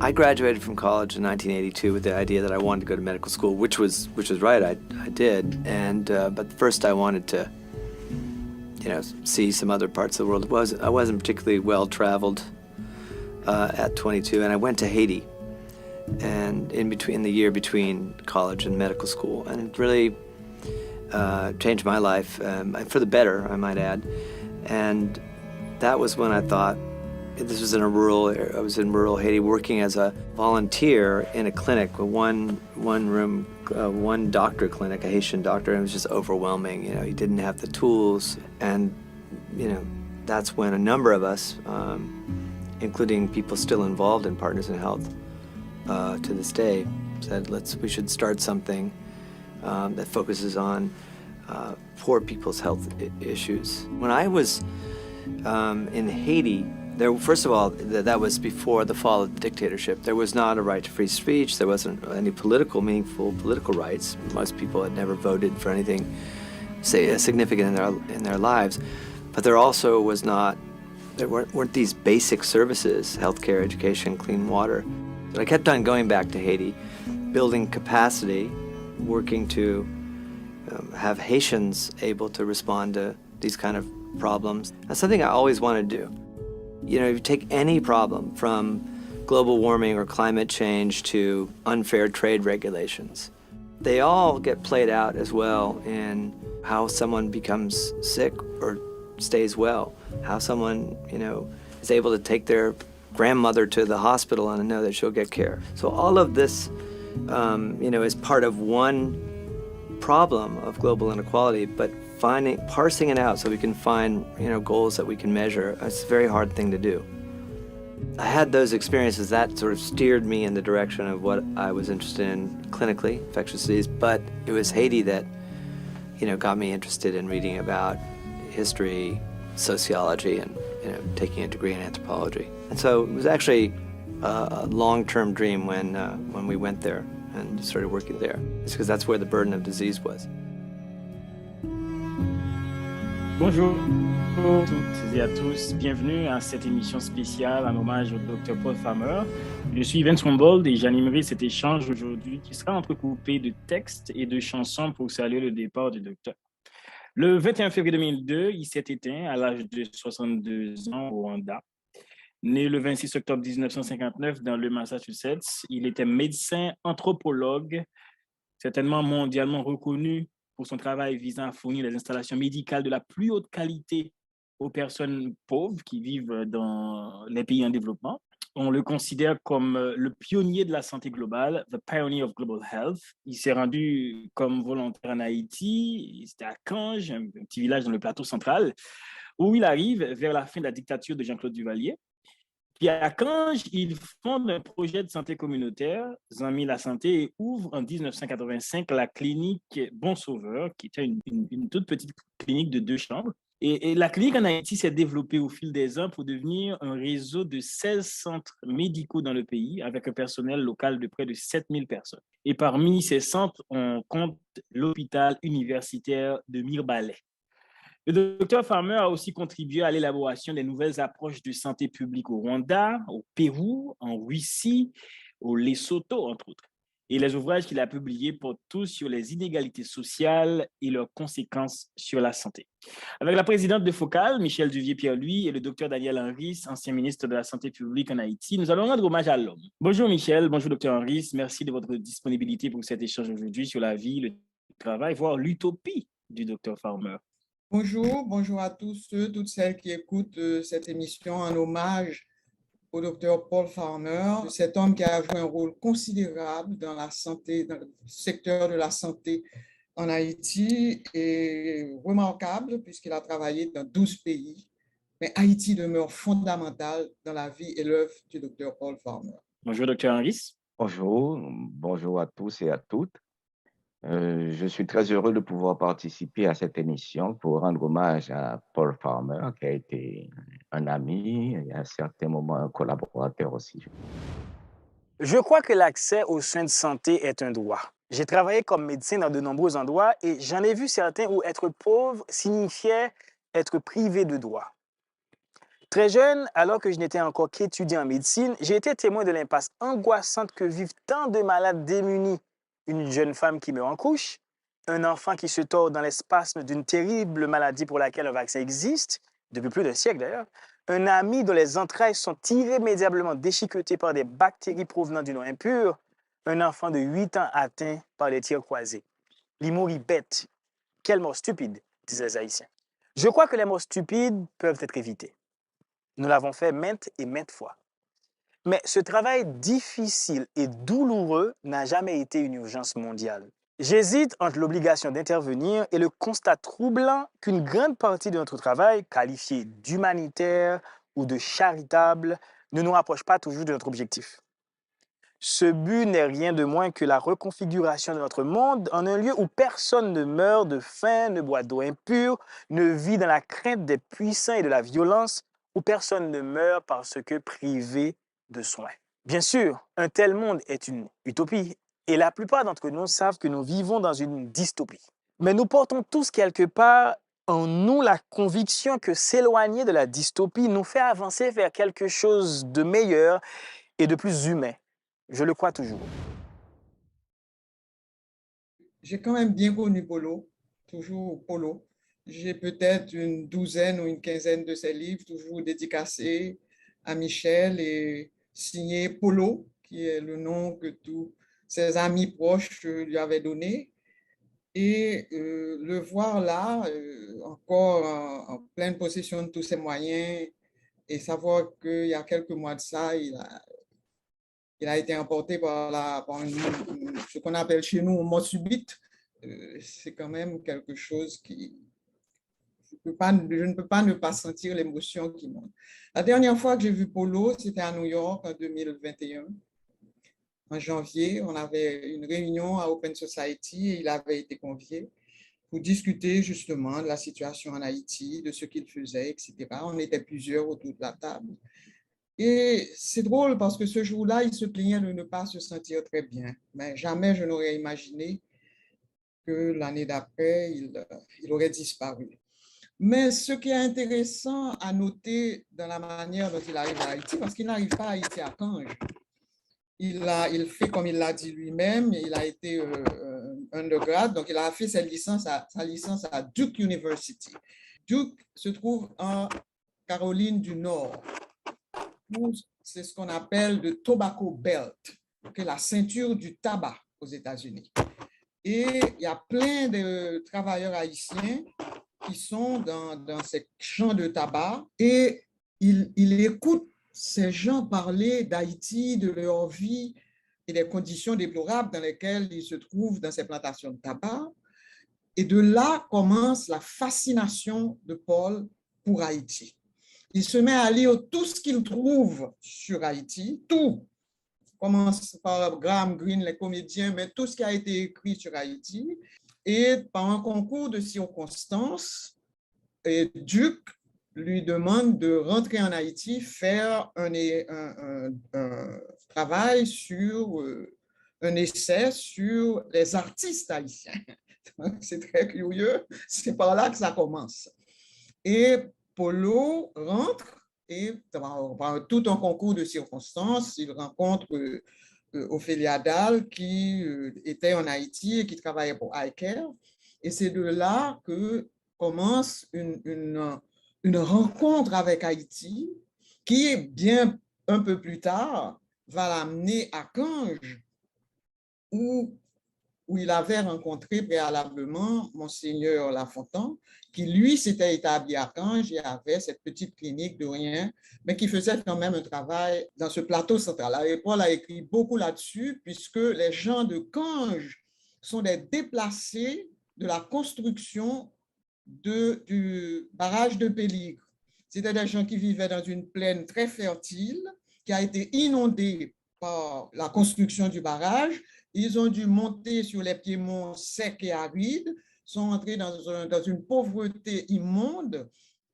I graduated from college in 1982 with the idea that I wanted to go to medical school, which was right. I did, and but first I wanted to, see some other parts of the world. I wasn't particularly well traveled at 22, and I went to Haiti, and in the year between college and medical school, and it really changed my life for the better, I might add, and that was when I thought. This was I was in rural Haiti working as a volunteer in a clinic, a one room, one doctor clinic, a Haitian doctor, and it was just overwhelming. He didn't have the tools, and that's when a number of us, including people still involved in Partners in Health to this day, said we should start something that focuses on poor people's health issues. When I was in Haiti, first of all, that was before the fall of the dictatorship. There was not a right to free speech. There wasn't any meaningful political rights. Most people had never voted for anything, significant in their lives. But there also there weren't these basic services, healthcare, education, clean water. So I kept on going back to Haiti, building capacity, working to have Haitians able to respond to these kind of problems. That's something I always wanted to do. If you take any problem from global warming or climate change to unfair trade regulations, they all get played out as well in how someone becomes sick or stays well, how someone, is able to take their grandmother to the hospital and know that she'll get care. So all of this, is part of one problem of global inequality, but parsing it out so we can find, goals that we can measure. It's a very hard thing to do. I had those experiences that sort of steered me in the direction of what I was interested in clinically, infectious disease, but it was Haiti that, got me interested in reading about history, sociology, and, taking a degree in anthropology. And so it was actually a long-term dream when we went there and started working there. It's because that's where the burden of disease was. Bonjour à toutes et à tous, bienvenue à cette émission spéciale en hommage au Dr Paul Farmer. Je suis Vince Humboldt et j'animerai cet échange aujourd'hui qui sera entrecoupé de textes et de chansons pour saluer le départ du docteur. Le 21 février 2002, il s'est éteint à l'âge de 62 ans au Rwanda. Né le 26 octobre 1959 dans le Massachusetts, il était médecin anthropologue, certainement mondialement reconnu pour son travail visant à fournir les installations médicales de la plus haute qualité aux personnes pauvres qui vivent dans les pays en développement. On le considère comme le pionnier de la santé globale, the pioneer of global health. Il s'est rendu comme volontaire en Haïti, c'était à Cange, un petit village dans le plateau central, où il arrive vers la fin de la dictature de Jean-Claude Duvalier. Puis à Cange, il fonde un projet de santé communautaire, Zami la Santé, et ouvre en 1985 la clinique Bon Sauveur, qui était une toute petite clinique de 2 chambres. Et la clinique en Haïti s'est développée au fil des ans pour devenir un réseau de 16 centres médicaux dans le pays, avec un personnel local de près de 7000 personnes. Et parmi ces centres, on compte l'hôpital universitaire de Mirbalais. Le docteur Farmer a aussi contribué à l'élaboration des nouvelles approches de santé publique au Rwanda, au Pérou, en Russie, au Lesotho, entre autres. Et les ouvrages qu'il a publiés portent tous sur les inégalités sociales et leurs conséquences sur la santé. Avec la présidente de Focal, Michel Duvier-Pierre-Louis, et le docteur Daniel Henris, ancien ministre de la Santé publique en Haïti, nous allons rendre hommage à l'homme. Bonjour Michel, bonjour docteur Henris, merci de votre disponibilité pour cet échange aujourd'hui sur la vie, le travail, voire l'utopie du docteur Farmer. Bonjour à tous ceux, toutes celles qui écoutent cette émission en hommage au docteur Paul Farmer, cet homme qui a joué un rôle considérable dans la santé, dans le secteur de la santé en Haïti, est remarquable puisqu'il a travaillé dans 12 pays. Mais Haïti demeure fondamental dans la vie et l'œuvre du docteur Paul Farmer. Bonjour, docteur Henris. Bonjour à tous et à toutes. Je suis très heureux de pouvoir participer à cette émission pour rendre hommage à Paul Farmer, qui a été un ami et à un certain moment un collaborateur aussi. Je crois que l'accès aux soins de santé est un droit. J'ai travaillé comme médecin dans de nombreux endroits et j'en ai vu certains où être pauvre signifiait être privé de droits. Très jeune, alors que je n'étais encore qu'étudiant en médecine, j'ai été témoin de l'impasse angoissante que vivent tant de malades démunis. Une jeune femme qui meurt en couche, un enfant qui se tord dans l'espasme d'une terrible maladie pour laquelle un vaccin existe, depuis plus d'un siècle d'ailleurs, un ami dont les entrailles sont irrémédiablement déchiquetées par des bactéries provenant d'une eau impure, un enfant de 8 ans atteint par les tirs croisés. Les morts bêtes. Quelle mort stupide, disaient les Haïtiens. Je crois que les morts stupides peuvent être évitées. Nous l'avons fait maintes et maintes fois. Mais ce travail difficile et douloureux n'a jamais été une urgence mondiale. J'hésite entre l'obligation d'intervenir et le constat troublant qu'une grande partie de notre travail, qualifié d'humanitaire ou de charitable, ne nous rapproche pas toujours de notre objectif. Ce but n'est rien de moins que la reconfiguration de notre monde en un lieu où personne ne meurt de faim, ne boit d'eau impure, ne vit dans la crainte des puissants et de la violence, où personne ne meurt parce que privé de soins. Bien sûr, un tel monde est une utopie et la plupart d'entre nous savent que nous vivons dans une dystopie. Mais nous portons tous quelque part en nous la conviction que s'éloigner de la dystopie nous fait avancer vers quelque chose de meilleur et de plus humain. Je le crois toujours. J'ai quand même bien connu Polo, toujours Polo. J'ai peut-être une douzaine ou une quinzaine de ses livres, toujours dédicacés à Michel et signé Polo, qui est le nom que tous ses amis proches lui avaient donné. Et le voir là, encore en pleine possession de tous ses moyens, et savoir qu'il y a quelques mois de ça, il a été emporté par ce qu'on appelle chez nous mort subite. C'est quand même quelque chose qui... je ne peux pas ne pas sentir l'émotion qui monte. La dernière fois que j'ai vu Polo, c'était à New York en 2021. En janvier, on avait une réunion à Open Society et il avait été convié pour discuter justement de la situation en Haïti, de ce qu'il faisait, etc. On était plusieurs autour de la table. Et c'est drôle parce que ce jour-là, il se plaignait de ne pas se sentir très bien. Mais jamais je n'aurais imaginé que l'année d'après, il aurait disparu. Mais ce qui est intéressant à noter dans la manière dont il arrive à Haïti, parce qu'il n'arrive pas à Haïti à Cange, il fait comme il l'a dit lui-même, il a été undergrad, donc il a fait sa licence à Duke University. Duke se trouve en Caroline du Nord. C'est ce qu'on appelle le Tobacco Belt, la ceinture du tabac aux États-Unis. Et il y a plein de travailleurs haïtiens qui sont dans ces champs de tabac et il écoute ces gens parler d'Haïti, de leur vie et des conditions déplorables dans lesquelles ils se trouvent dans ces plantations de tabac. Et de là commence la fascination de Paul pour Haïti. Il se met à lire tout ce qu'il trouve sur Haïti, tout. Commence par Graham Greene, les comédiens, mais tout ce qui a été écrit sur Haïti. Et par un concours de circonstances, Duke lui demande de rentrer en Haïti, faire un travail sur un essai sur les artistes haïtiens. C'est très curieux, c'est par là que ça commence. Et Polo rentre et par tout un concours de circonstances, il rencontre Ophélia Dalle qui était en Haïti et qui travaillait pour iCare. Et c'est de là que commence une rencontre avec Haïti qui, bien un peu plus tard, va l'amener à Cange, où où il avait rencontré préalablement Monseigneur Lafontaine, qui lui s'était établi à Canges et avait cette petite clinique de rien, mais qui faisait quand même un travail dans ce plateau central. Et Paul a écrit beaucoup là-dessus, puisque les gens de Canges sont des déplacés de la construction du barrage de Péligre. C'était des gens qui vivaient dans une plaine très fertile, qui a été inondée par la construction du barrage. Ils ont dû monter sur les piémonts secs et arides, sont entrés dans une pauvreté immonde,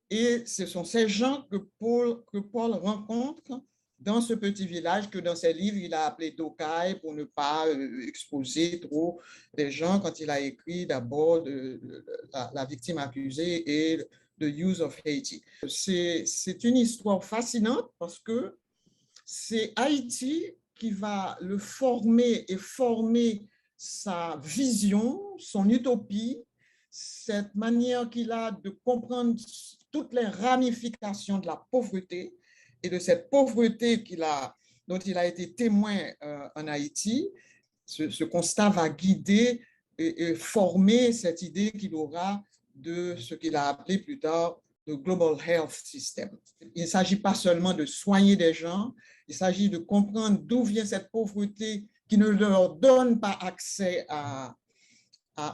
et ce sont ces gens que Paul rencontre dans ce petit village que dans ses livres, il a appelé Dokai pour ne pas exposer trop les gens quand il a écrit d'abord la victime accusée et The Use of Haiti. C'est une histoire fascinante parce que c'est Haïti qui va le former et former sa vision, son utopie, cette manière qu'il a de comprendre toutes les ramifications de la pauvreté et de cette pauvreté dont il a été témoin en Haïti. Ce constat va guider et former cette idée qu'il aura de ce qu'il a appelé plus tard le Global Health System. Il ne s'agit pas seulement de soigner des gens, il s'agit de comprendre d'où vient cette pauvreté qui ne leur donne pas accès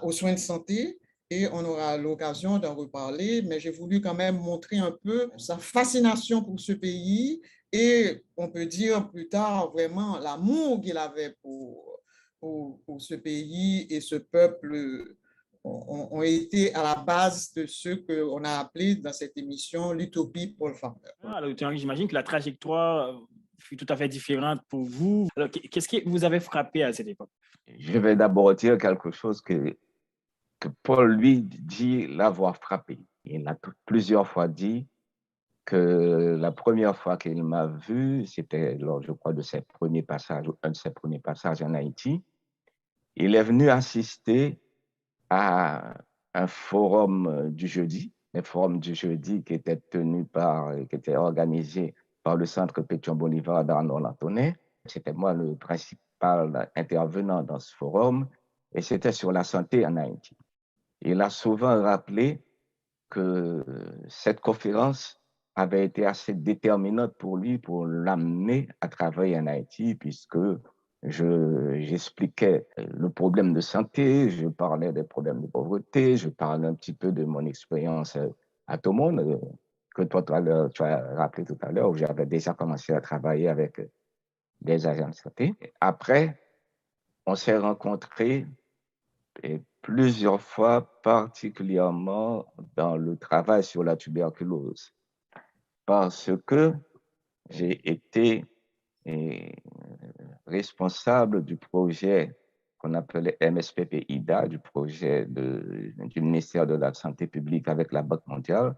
aux soins de santé, et on aura l'occasion d'en reparler, mais j'ai voulu quand même montrer un peu sa fascination pour ce pays et on peut dire plus tard vraiment l'amour qu'il avait pour ce pays et ce peuple ont été à la base de ce qu'on a appelé dans cette émission l'utopie Paul Farmer. Alors, j'imagine que la trajectoire fut tout à fait différente pour vous. Alors, qu'est-ce qui vous avait frappé à cette époque? Je vais d'abord dire quelque chose que Paul, lui, dit l'avoir frappé. Il a plusieurs fois dit que la première fois qu'il m'a vu, c'était lors, je crois, de ses premiers passages, un de ses premiers passages en Haïti. Il est venu assister à un forum du jeudi, le forum du jeudi qui était qui était organisé par le Centre Pétion Bolivar d'Arnold-Lantonnais. C'était moi le principal intervenant dans ce forum et c'était sur la santé en Haïti. Il a souvent rappelé que cette conférence avait été assez déterminante pour lui pour l'amener à travailler en Haïti puisque j'expliquais le problème de santé, je parlais des problèmes de pauvreté, je parlais un petit peu de mon expérience à tout le monde, que toi, tu as rappelé tout à l'heure, où j'avais déjà commencé à travailler avec des agents de santé. Après, on s'est rencontrés plusieurs fois, particulièrement dans le travail sur la tuberculose, parce que j'ai été responsable du projet qu'on appelait MSPP-IDA, du projet du ministère de la Santé publique avec la Banque mondiale.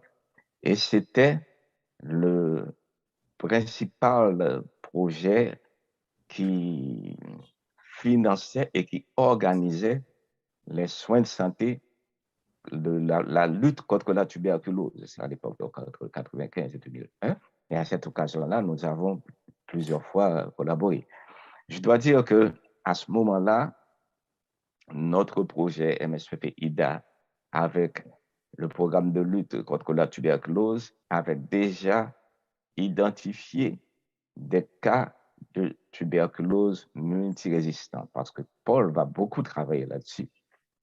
Et c'était le principal projet qui finançait et qui organisait les soins de santé, la lutte contre la tuberculose. C'est à l'époque de 1995 et 2001. Et à cette occasion-là, nous avons plusieurs fois collaboré. Je dois dire qu'à ce moment-là, notre projet MSPP-IDA, avec le programme de lutte contre la tuberculose, avait déjà identifié des cas de tuberculose multirésistante, parce que Paul va beaucoup travailler là-dessus.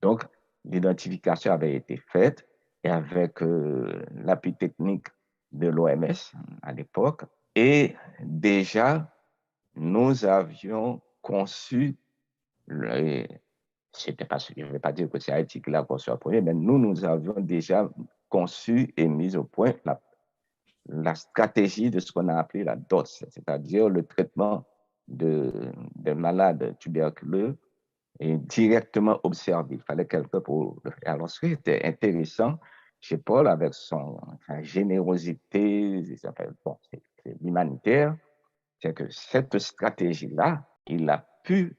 Donc, l'identification avait été faite et avec l'appui technique de l'OMS à l'époque. Et déjà, nous avions conçu, je ne vais pas dire que c'est Haïti qui l'a conçu en premier, mais nous avions déjà conçu et mis au point la stratégie de ce qu'on a appelé la DOS, c'est-à-dire le traitement des malades tuberculeux et directement observé. Il fallait quelqu'un pour le faire. Alors, ce qui était intéressant chez Paul, avec sa générosité, bon, c'est l'humanitaire, c'est que cette stratégie-là, il a pu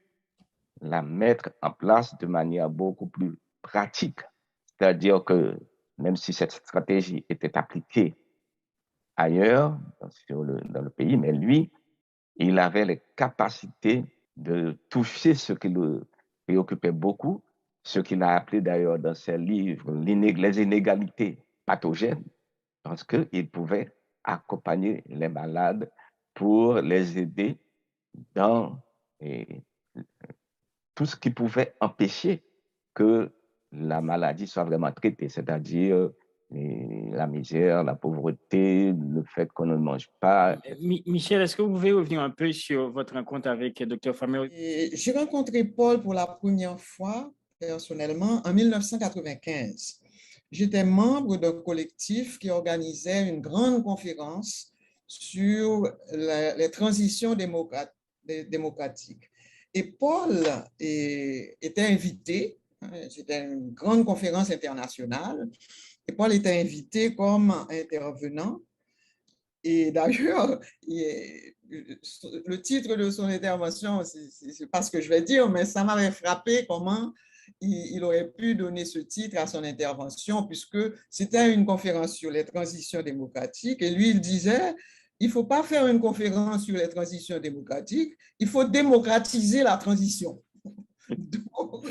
la mettre en place de manière beaucoup plus pratique. C'est-à-dire que même si cette stratégie était appliquée ailleurs, dans le pays, mais lui, il avait les capacités de toucher ce qui le préoccupait beaucoup, ce qu'il a appelé d'ailleurs dans ses livres les inégalités pathogènes, parce qu'il pouvait accompagner les malades pour les aider dans tout ce qui pouvait empêcher que la maladie soit vraiment traitée, c'est-à-dire la misère, la pauvreté, le fait qu'on ne mange pas. Michel, est-ce que vous pouvez revenir un peu sur votre rencontre avec Dr. Farmer? J'ai rencontré Paul pour la première fois personnellement en 1995. J'étais membre d'un collectif qui organisait une grande conférence sur les transitions démocratiques. Et Paul était invité, c'était une grande conférence internationale, et Paul était invité comme intervenant. Et d'ailleurs, le titre de son intervention, c'est pas ce que je vais dire, mais ça m'avait frappé comment il aurait pu donner ce titre à son intervention, puisque c'était une conférence sur les transitions démocratiques. Et lui, il disait, il ne faut pas faire une conférence sur les transitions démocratiques, il faut démocratiser la transition. Donc,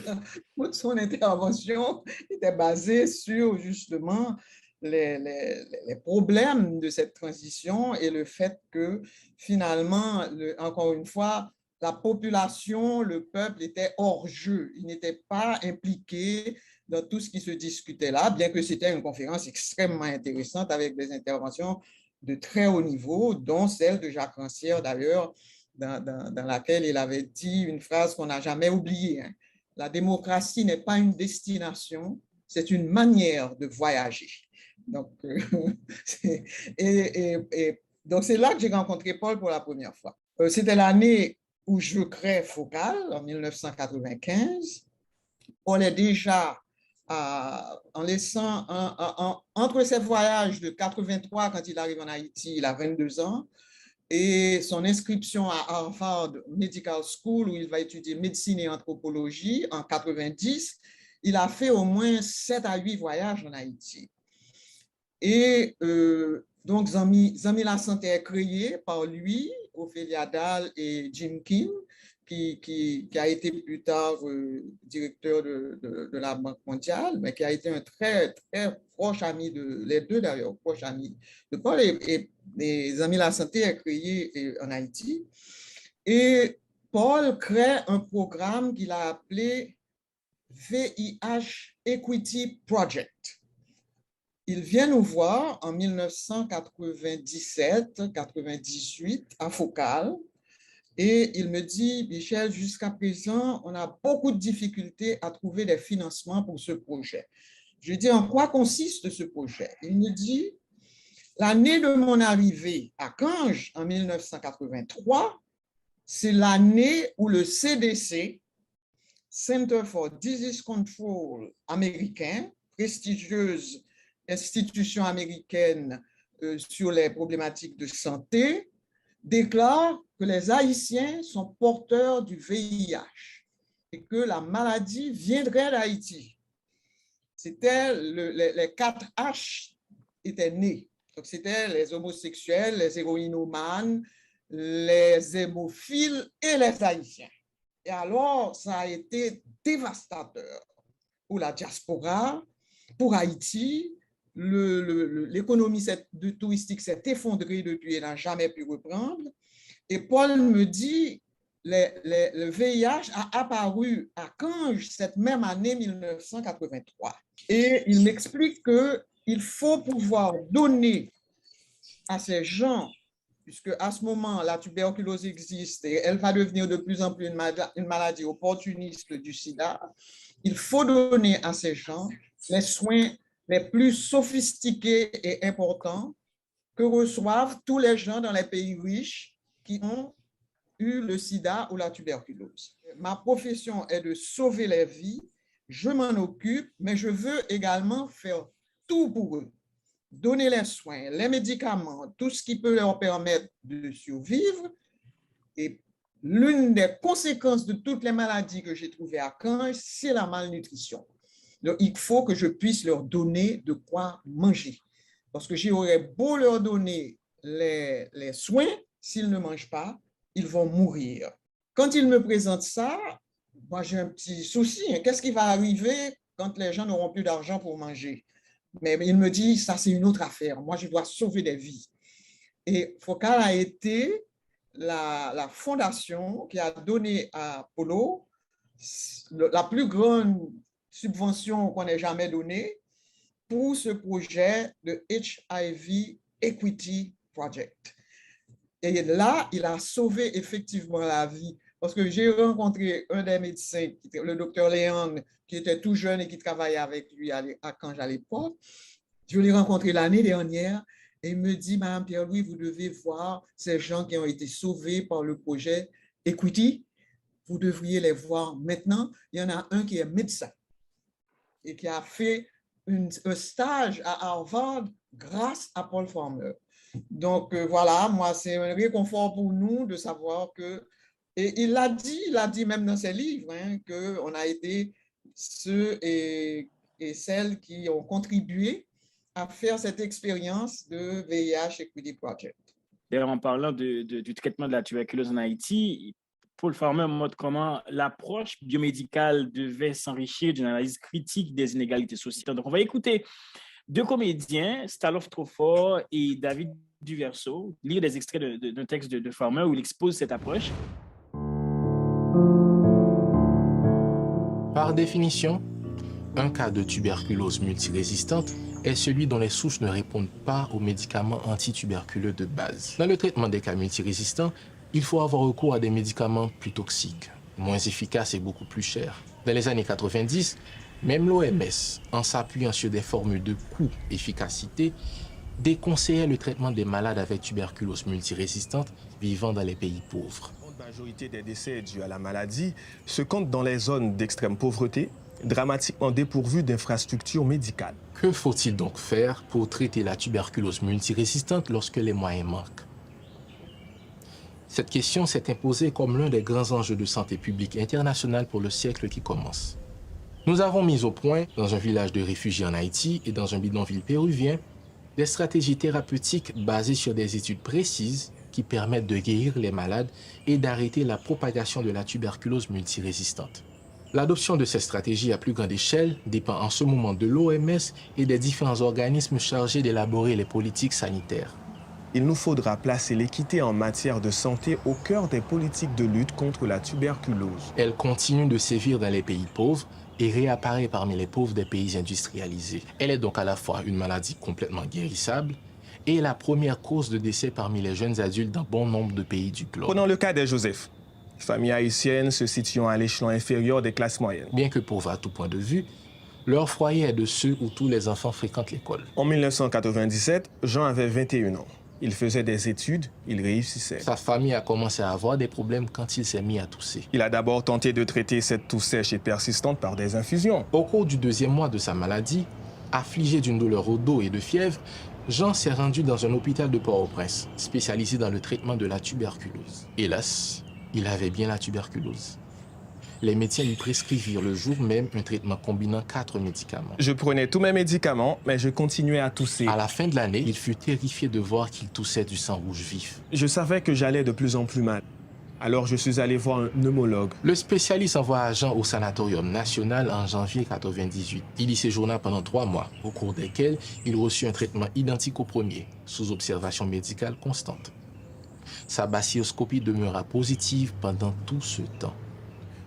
toute son intervention était basée sur justement les problèmes de cette transition et le fait que finalement, encore une fois, la population, le peuple était hors jeu. Il n'était pas impliqué dans tout ce qui se discutait là, bien que c'était une conférence extrêmement intéressante avec des interventions de très haut niveau, dont celle de Jacques Rancière d'ailleurs, dans laquelle il avait dit une phrase qu'on n'a jamais oubliée. Hein. La démocratie n'est pas une destination, c'est une manière de voyager. Donc, donc c'est là que j'ai rencontré Paul pour la première fois. C'était l'année où je crée Focal, en 1995. Paul est déjà, en laissant, entre ses voyages de 83, quand il arrive en Haïti, il a 22 ans, et son inscription à Harvard Medical School, où il va étudier médecine et anthropologie en 90, il a fait au moins 7 à 8 voyages en Haïti. Et donc, Zami la Santé est créé par lui, Ophélia Dahl et Jim Kim, qui a été plus tard directeur de la Banque mondiale, mais qui a été un très, très proche ami les deux d'ailleurs, proche ami de Paul. Et Zami la Santé est créé en Haïti. Et Paul crée un programme qu'il a appelé VIH Equity Project. Il vient nous voir en 1997-98 à Focal et il me dit, Michel, jusqu'à présent, on a beaucoup de difficultés à trouver des financements pour ce projet. Je lui dis, en quoi consiste ce projet? Il me dit, l'année de mon arrivée à Cange en 1983, c'est l'année où le CDC, Center for Disease Control américain, prestigieuse institution américaine sur les problématiques de santé, déclare que les Haïtiens sont porteurs du VIH et que la maladie viendrait d'Haïti. C'était les 4 H étaient nés. Donc, c'était les homosexuels, les héroïnomanes, les hémophiles et les Haïtiens. Et alors, ça a été dévastateur pour la diaspora, pour Haïti. L'économie touristique s'est effondrée depuis et n'a jamais pu reprendre. Et Paul me dit, le VIH a apparu à Cange cette même année 1983. Et il m'explique qu'il faut pouvoir donner à ces gens, puisque à ce moment, la tuberculose existe et elle va devenir de plus en plus une maladie opportuniste du sida, il faut donner à ces gens les soins les plus sophistiqués et importants que reçoivent tous les gens dans les pays riches qui ont eu le sida ou la tuberculose. Ma profession est de sauver les vies, je m'en occupe, mais je veux également faire tout pour eux. Donner les soins, les médicaments, tout ce qui peut leur permettre de survivre. Et l'une des conséquences de toutes les maladies que j'ai trouvées à Cange, c'est la malnutrition. Donc, il faut que je puisse leur donner de quoi manger. Parce que j'aurais beau leur donner les soins, s'ils ne mangent pas, ils vont mourir. Quand ils me présentent ça, moi j'ai un petit souci. Hein. Qu'est-ce qui va arriver quand les gens n'auront plus d'argent pour manger? Mais il me dit, ça c'est une autre affaire. Moi, je dois sauver des vies. Et Focal a été la fondation qui a donné à Polo la plus grande subvention qu'on ait jamais donnée pour ce projet de HIV Equity Project. Et là, il a sauvé effectivement la vie. Parce que j'ai rencontré un des médecins, le docteur Léon, qui était tout jeune et qui travaillait avec lui à Cange à l'époque. Je l'ai rencontré l'année dernière et il me dit, Madame Pierre-Louis, vous devez voir ces gens qui ont été sauvés par le projet Equity. Vous devriez les voir maintenant. Il y en a un qui est médecin et qui a fait un stage à Harvard grâce à Paul Farmer. Donc voilà, moi, c'est un réconfort pour nous de savoir que, et il l'a dit même dans ses livres, hein, qu'on a été ceux et celles qui ont contribué à faire cette expérience de VIH Equity Project. D'ailleurs, en parlant du traitement de la tuberculose en Haïti, Paul Farmer montre comment l'approche biomédicale devait s'enrichir d'une analyse critique des inégalités sociales. Donc, on va écouter deux comédiens, Stalof Trofort et David Duverseau, lire des extraits d'un texte de Farmer où il expose cette approche. Par définition, un cas de tuberculose multirésistante est celui dont les souches ne répondent pas aux médicaments antituberculeux de base. Dans le traitement des cas multirésistants, il faut avoir recours à des médicaments plus toxiques, moins efficaces et beaucoup plus chers. Dans les années 90, même l'OMS, en s'appuyant sur des formules de coût-efficacité, déconseillait le traitement des malades avec tuberculose multirésistante vivant dans les pays pauvres. La majorité des décès dus à la maladie se comptent dans les zones d'extrême pauvreté, dramatiquement dépourvues d'infrastructures médicales. Que faut-il donc faire pour traiter la tuberculose multirésistante lorsque les moyens manquent? Cette question s'est imposée comme l'un des grands enjeux de santé publique internationale pour le siècle qui commence. Nous avons mis au point, dans un village de réfugiés en Haïti et dans un bidonville péruvien, des stratégies thérapeutiques basées sur des études précises qui permettent de guérir les malades et d'arrêter la propagation de la tuberculose multirésistante. L'adoption de ces stratégies à plus grande échelle dépend en ce moment de l'OMS et des différents organismes chargés d'élaborer les politiques sanitaires. Il nous faudra placer l'équité en matière de santé au cœur des politiques de lutte contre la tuberculose. Elle continue de sévir dans les pays pauvres et réapparaît parmi les pauvres des pays industrialisés. Elle est donc à la fois une maladie complètement guérissable et la première cause de décès parmi les jeunes adultes dans bon nombre de pays du globe. Prenons le cas des Joseph, famille haïtienne se situant à l'échelon inférieur des classes moyennes. Bien que pauvres à tout point de vue, leur foyer est de ceux où tous les enfants fréquentent l'école. En 1997, Jean avait 21 ans. Il faisait des études, il réussissait. Sa famille a commencé à avoir des problèmes quand il s'est mis à tousser. Il a d'abord tenté de traiter cette toux sèche et persistante par des infusions. Au cours du 2e mois de sa maladie, affligé d'une douleur au dos et de fièvre, Jean s'est rendu dans un hôpital de Port-au-Prince, spécialisé dans le traitement de la tuberculose. Hélas, il avait bien la tuberculose. Les médecins lui prescrivirent le jour même un traitement combinant 4 médicaments. Je prenais tous mes médicaments, mais je continuais à tousser. À la fin de l'année, il fut terrifié de voir qu'il toussait du sang rouge vif. Je savais que j'allais de plus en plus mal. Alors je suis allé voir un pneumologue. Le spécialiste envoie Jean au sanatorium national en janvier 1998. Il y séjourna pendant 3 mois, au cours desquels il reçut un traitement identique au premier, sous observation médicale constante. Sa bacilloscopie demeura positive pendant tout ce temps.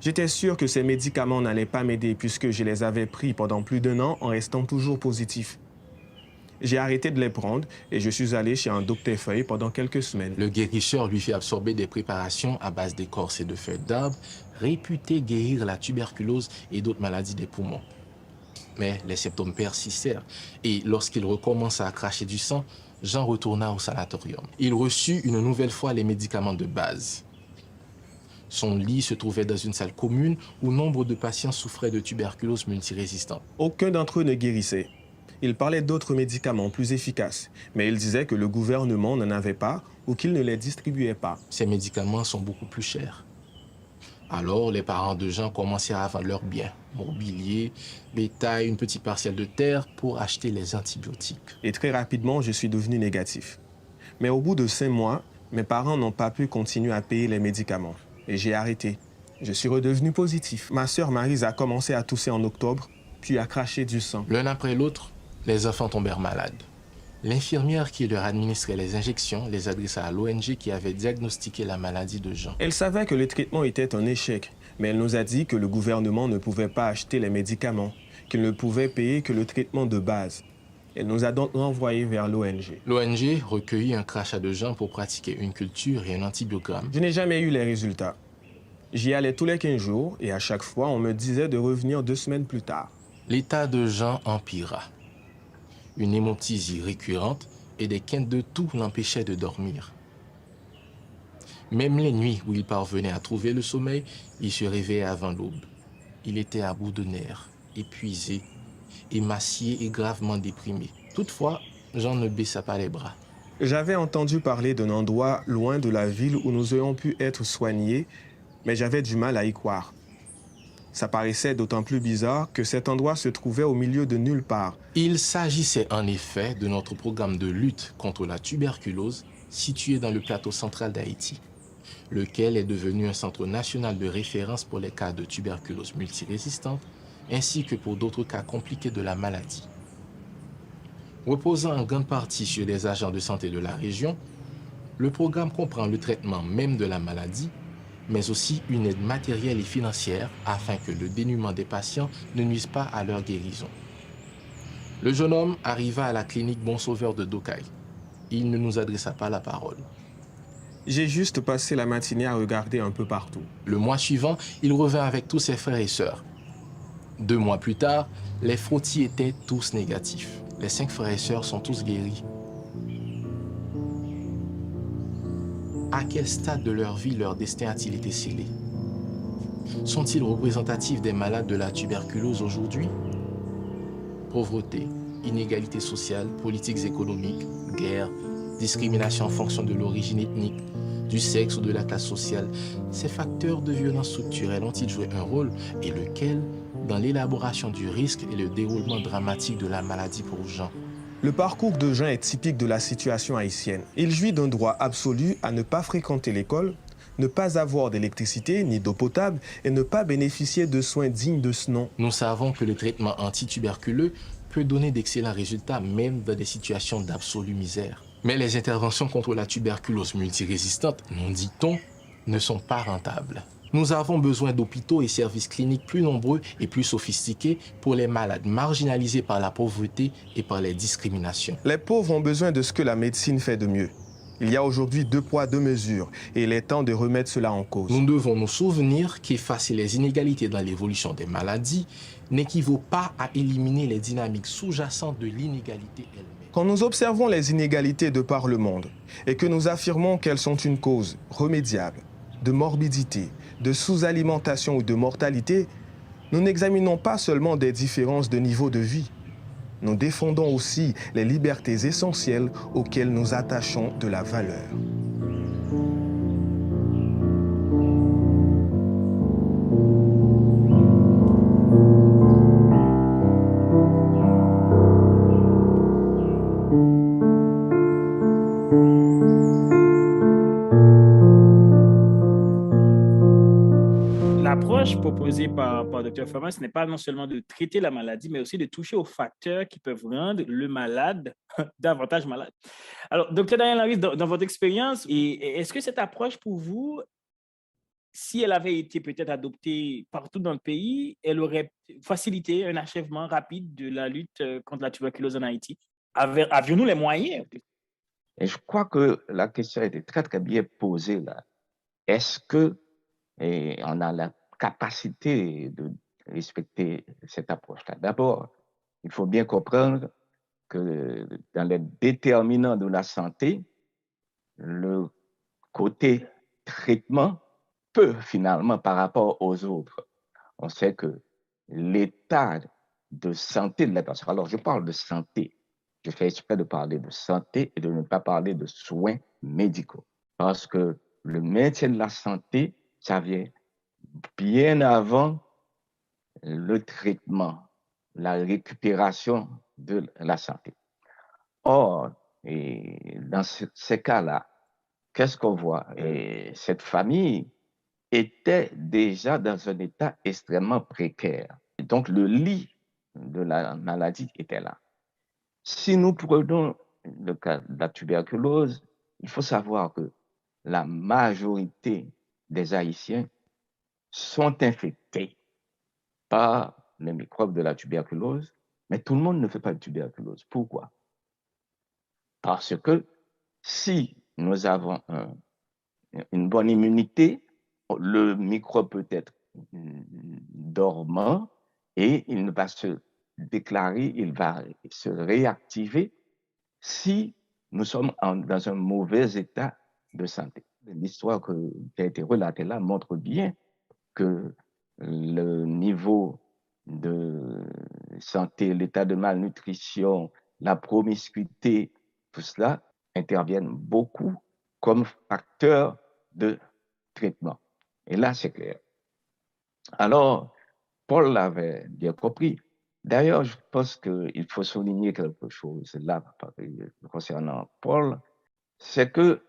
J'étais sûr que ces médicaments n'allaient pas m'aider puisque je les avais pris pendant plus d'1 an en restant toujours positif. J'ai arrêté de les prendre et je suis allé chez un docteur feuille pendant quelques semaines. Le guérisseur lui fit absorber des préparations à base d'écorce et de feuilles d'arbre, réputées guérir la tuberculose et d'autres maladies des poumons. Mais les symptômes persistèrent et lorsqu'il recommença à cracher du sang, Jean retourna au sanatorium. Il reçut une nouvelle fois les médicaments de base. Son lit se trouvait dans une salle commune où nombre de patients souffraient de tuberculose multirésistante. Aucun d'entre eux ne guérissait. Il parlait d'autres médicaments plus efficaces, mais il disait que le gouvernement n'en avait pas ou qu'il ne les distribuait pas. Ces médicaments sont beaucoup plus chers. Alors, les parents de Jean commencèrent à vendre leurs biens, mobilier, bétail, une petite parcelle de terre pour acheter les antibiotiques. Et très rapidement, je suis devenu négatif. Mais au bout de 5 mois, mes parents n'ont pas pu continuer à payer les médicaments. Et j'ai arrêté. Je suis redevenu positif. Ma sœur Maryse a commencé à tousser en octobre, puis à cracher du sang. L'un après l'autre, les enfants tombèrent malades. L'infirmière qui leur administrait les injections les adressa à l'ONG qui avait diagnostiqué la maladie de Jean. Elle savait que le traitement était un échec, mais elle nous a dit que le gouvernement ne pouvait pas acheter les médicaments, qu'il ne pouvait payer que le traitement de base. Elle nous a donc renvoyés vers l'ONG. L'ONG recueillit un crachat de Jean pour pratiquer une culture et un antibiogramme. Je n'ai jamais eu les résultats. J'y allais tous les 15 jours et à chaque fois, on me disait de revenir 2 semaines plus tard. L'état de Jean empira. Une hémoptysie récurrente et des quintes de toux l'empêchaient de dormir. Même les nuits où il parvenait à trouver le sommeil, il se réveillait avant l'aube. Il était à bout de nerfs, épuisé, émacié et gravement déprimé. Toutefois, Jean ne baissa pas les bras. J'avais entendu parler d'un endroit loin de la ville où nous aurions pu être soignés, mais j'avais du mal à y croire. Ça paraissait d'autant plus bizarre que cet endroit se trouvait au milieu de nulle part. Il s'agissait en effet de notre programme de lutte contre la tuberculose situé dans le plateau central d'Haïti, lequel est devenu un centre national de référence pour les cas de tuberculose multirésistante ainsi que pour d'autres cas compliqués de la maladie. Reposant en grande partie sur les agents de santé de la région, le programme comprend le traitement même de la maladie, mais aussi une aide matérielle et financière afin que le dénuement des patients ne nuise pas à leur guérison. Le jeune homme arriva à la clinique Bon Sauveur de Dokaï. Il ne nous adressa pas la parole. J'ai juste passé la matinée à regarder un peu partout. Le mois suivant, il revint avec tous ses frères et sœurs. 2 mois plus tard, les frottis étaient tous négatifs. Les 5 frères et sœurs sont tous guéris. À quel stade de leur vie leur destin a-t-il été scellé? Sont-ils représentatifs des malades de la tuberculose aujourd'hui? Pauvreté, inégalité sociale, politiques économiques, guerre, discrimination en fonction de l'origine ethnique, du sexe ou de la classe sociale, ces facteurs de violence structurelle ont-ils joué un rôle et lequel dans l'élaboration du risque et le déroulement dramatique de la maladie pour Jean? Le parcours de Jean est typique de la situation haïtienne. Il jouit d'un droit absolu à ne pas fréquenter l'école, ne pas avoir d'électricité ni d'eau potable et ne pas bénéficier de soins dignes de ce nom. Nous savons que le traitement antituberculeux peut donner d'excellents résultats même dans des situations d'absolue misère. Mais les interventions contre la tuberculose multirésistante, nous dit-on, ne sont pas rentables. Nous avons besoin d'hôpitaux et services cliniques plus nombreux et plus sophistiqués pour les malades marginalisés par la pauvreté et par les discriminations. Les pauvres ont besoin de ce que la médecine fait de mieux. Il y a aujourd'hui 2 poids, 2 mesures et il est temps de remettre cela en cause. Nous devons nous souvenir qu'effacer les inégalités dans l'évolution des maladies n'équivaut pas à éliminer les dynamiques sous-jacentes de l'inégalité elle-même. Quand nous observons les inégalités de par le monde et que nous affirmons qu'elles sont une cause remédiable de morbidité, de sous-alimentation ou de mortalité, nous n'examinons pas seulement des différences de niveau de vie. Nous défendons aussi les libertés essentielles auxquelles nous attachons de la valeur. L'approche proposée par Dr. Farmer, ce n'est pas non seulement de traiter la maladie, mais aussi de toucher aux facteurs qui peuvent rendre le malade davantage malade. Alors, Dr. Daniel Henry, dans votre expérience, est-ce que cette approche pour vous, si elle avait été peut-être adoptée partout dans le pays, elle aurait facilité un achèvement rapide de la lutte contre la tuberculose en Haïti? Avions-nous les moyens? Et je crois que la question a été très, très bien posée là. Est-ce que on a la capacité de respecter cette approche-là? D'abord, il faut bien comprendre que dans les déterminants de la santé, le côté traitement peut finalement par rapport aux autres. On sait que l'état de santé de la personne, alors je parle de santé, je fais exprès de parler de santé et de ne pas parler de soins médicaux, parce que le maintien de la santé, ça vient bien avant le traitement, la récupération de la santé. Or, dans ces cas-là, qu'est-ce qu'on voit? Et cette famille était déjà dans un état extrêmement précaire. Et donc, le lit de la maladie était là. Si nous prenons le cas de la tuberculose, il faut savoir que la majorité des Haïtiens sont infectés par les microbes de la tuberculose, mais tout le monde ne fait pas de tuberculose. Pourquoi? Parce que si nous avons une bonne immunité, le microbe peut être dormant et il va se déclarer, il va se réactiver si nous sommes dans un mauvais état de santé. L'histoire qui a été relatée là montre bien que le niveau de santé, l'état de malnutrition, la promiscuité, tout cela interviennent beaucoup comme facteurs de traitement. Et là, c'est clair. Alors, Paul l'avait bien compris. D'ailleurs, je pense qu'il faut souligner quelque chose là concernant Paul, c'est que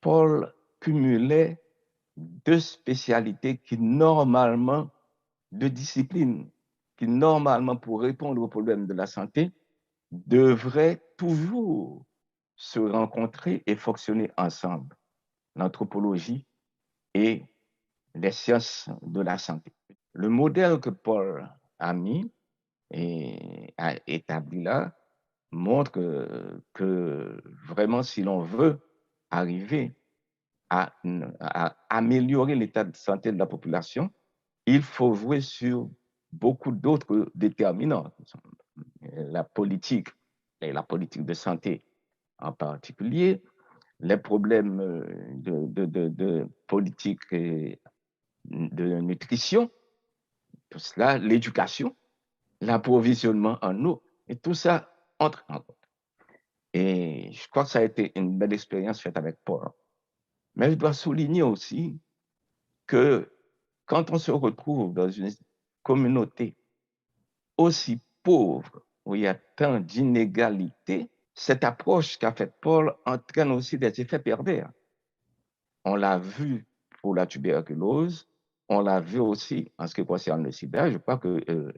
Paul cumulait deux spécialités deux disciplines qui normalement, pour répondre aux problèmes de la santé, devraient toujours se rencontrer et fonctionner ensemble, l'anthropologie et les sciences de la santé. Le modèle que Paul a mis et a établi là montre que vraiment, si l'on veut arriver à améliorer l'état de santé de la population, il faut jouer sur beaucoup d'autres déterminants. La politique, et la politique de santé en particulier, les problèmes de politique et de nutrition, tout cela, l'éducation, l'approvisionnement en eau, et tout ça entre en compte. Et je crois que ça a été une belle expérience faite avec Paul. Mais je dois souligner aussi que quand on se retrouve dans une communauté aussi pauvre, où il y a tant d'inégalités, cette approche qu'a faite Paul entraîne aussi des effets pervers. On l'a vu pour la tuberculose, on l'a vu aussi en ce qui concerne le sida. Je crois que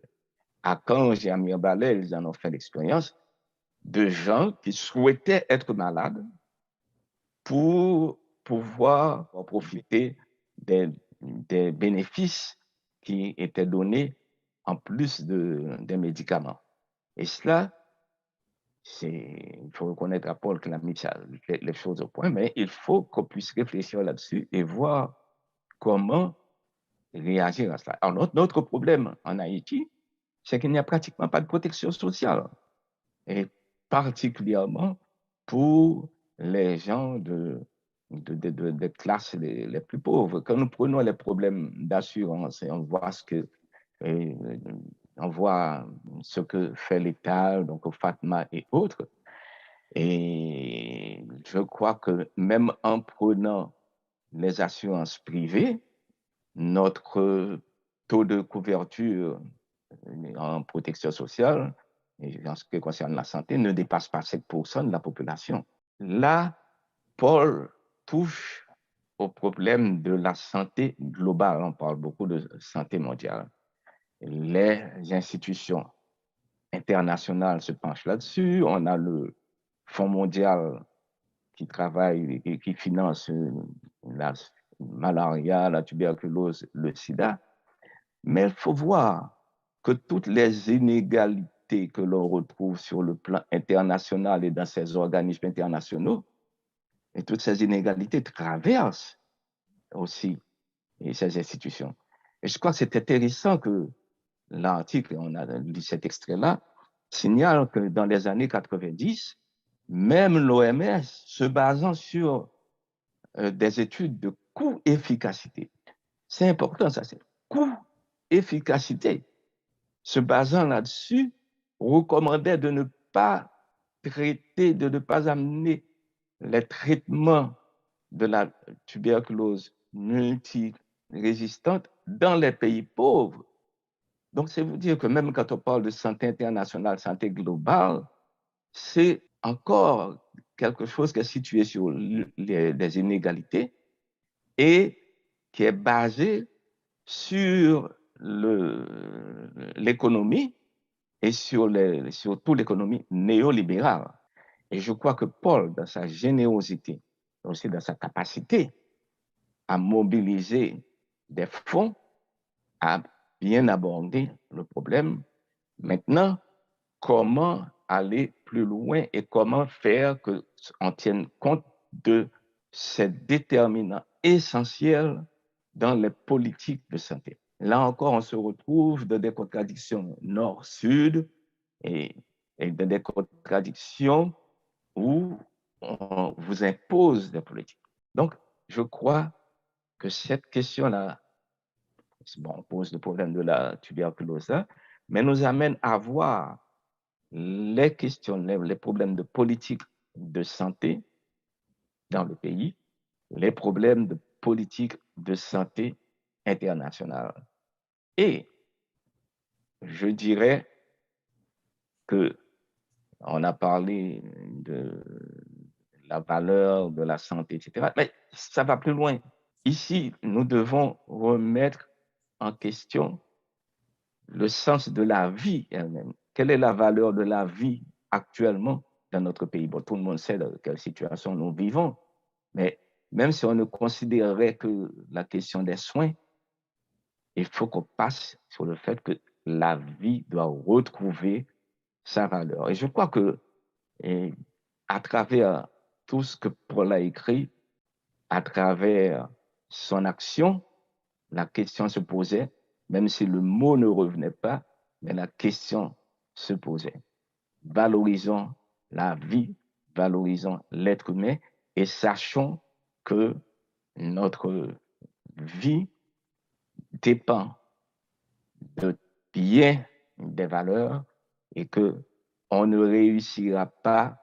à Cange et à Mirbalais, ils en ont fait l'expérience de gens qui souhaitaient être malades pour pouvoir profiter des bénéfices qui étaient donnés en plus des médicaments. Et cela, il faut reconnaître à Paul qu'il a mis les choses au point, mais il faut qu'on puisse réfléchir là-dessus et voir comment réagir à cela. Alors, notre problème en Haïti, c'est qu'il n'y a pratiquement pas de protection sociale, et particulièrement pour les gens des classes les plus pauvres. Quand nous prenons les problèmes d'assurance et on voit ce que fait l'État, donc au FATMA et autres, et je crois que même en prenant les assurances privées, notre taux de couverture en protection sociale, et en ce qui concerne la santé, ne dépasse pas 7% de la population. Là, Paul touche au problème de la santé globale. On parle beaucoup de santé mondiale. Les institutions internationales se penchent là-dessus. On a le Fonds mondial qui travaille et qui finance la malaria, la tuberculose, le sida. Mais il faut voir que toutes les inégalités que l'on retrouve sur le plan international et dans ces organismes internationaux, et toutes ces inégalités traversent aussi ces institutions. Et je crois que c'est intéressant que l'article, on a lu cet extrait-là, signale que dans les années 90, même l'OMS, se basant sur des études de coût-efficacité, c'est important ça, c'est coût-efficacité, se basant là-dessus, recommandait de ne pas traiter, de ne pas amener les traitements de la tuberculose multirésistante dans les pays pauvres. Donc, c'est vous dire que même quand on parle de santé internationale, santé globale, c'est encore quelque chose qui est situé sur les inégalités et qui est basé sur l'économie et surtout l'économie néolibérale. Et je crois que Paul, dans sa générosité, aussi dans sa capacité à mobiliser des fonds, a bien abordé le problème. Maintenant, comment aller plus loin et comment faire qu'on tienne compte de ces déterminants essentiels dans les politiques de santé. Là encore, on se retrouve dans des contradictions nord-sud et dans des contradictions où on vous impose des politiques. Donc, je crois que cette question-là, bon, on pose le problème de la tuberculose, mais nous amène à voir les questions, les problèmes de politique de santé dans le pays, les problèmes de politique de santé internationale. Et je dirais que on a parlé de la valeur de la santé, etc. Mais ça va plus loin. Ici, nous devons remettre en question le sens de la vie elle-même. Quelle est la valeur de la vie actuellement dans notre pays? Bon, tout le monde sait dans quelle situation nous vivons, mais même si on ne considérait que la question des soins, il faut qu'on passe sur le fait que la vie doit retrouver sa valeur. Et je crois que à travers tout ce que Paul a écrit, à travers son action, la question se posait, même si le mot ne revenait pas, mais la question se posait. Valorisons la vie, valorisons l'être humain et sachons que notre vie dépend de bien des valeurs et que on ne réussira pas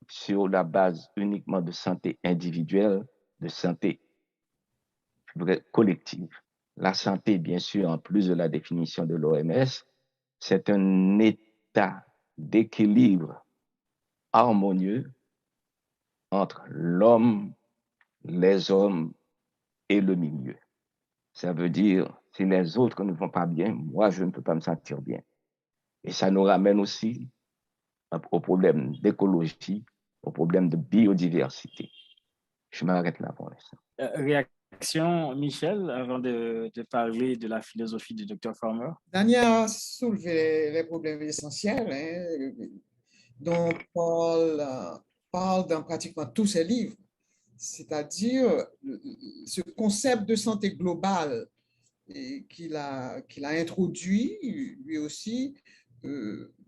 sur la base uniquement de santé individuelle, de santé collective. La santé, bien sûr, en plus de la définition de l'OMS, c'est un état d'équilibre harmonieux entre l'homme, les hommes et le milieu. Ça veut dire, si les autres ne vont pas bien, moi, je ne peux pas me sentir bien. Et ça nous ramène aussi au problème d'écologie, au problème de biodiversité. Je m'arrête là pour l'instant. Réaction, Michel, avant de parler de la philosophie du Dr Farmer. Daniel a soulevé les problèmes essentiels dont Paul parle dans pratiquement tous ses livres, c'est-à-dire ce concept de santé globale qu'il a introduit, lui aussi,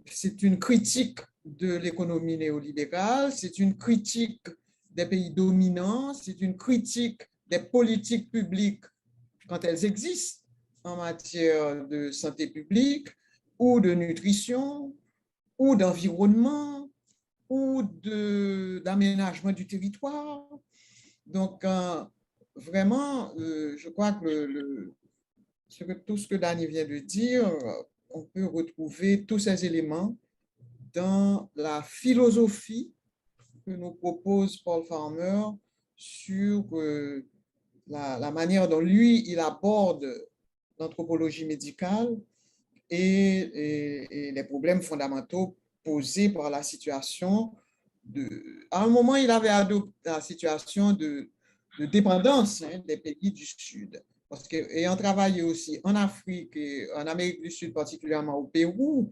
c'est une critique de l'économie néolibérale, c'est une critique des pays dominants, c'est une critique des politiques publiques quand elles existent en matière de santé publique ou de nutrition ou d'environnement ou d'aménagement du territoire. Donc, vraiment, je crois que tout ce que Dani vient de dire, on peut retrouver tous ces éléments dans la philosophie que nous propose Paul Farmer sur la manière dont lui, il aborde l'anthropologie médicale et les problèmes fondamentaux posés par la situation. À un moment, il avait adopté la situation de dépendance des pays du Sud. Parce qu'ayant travaillé aussi en Afrique et en Amérique du Sud, particulièrement au Pérou,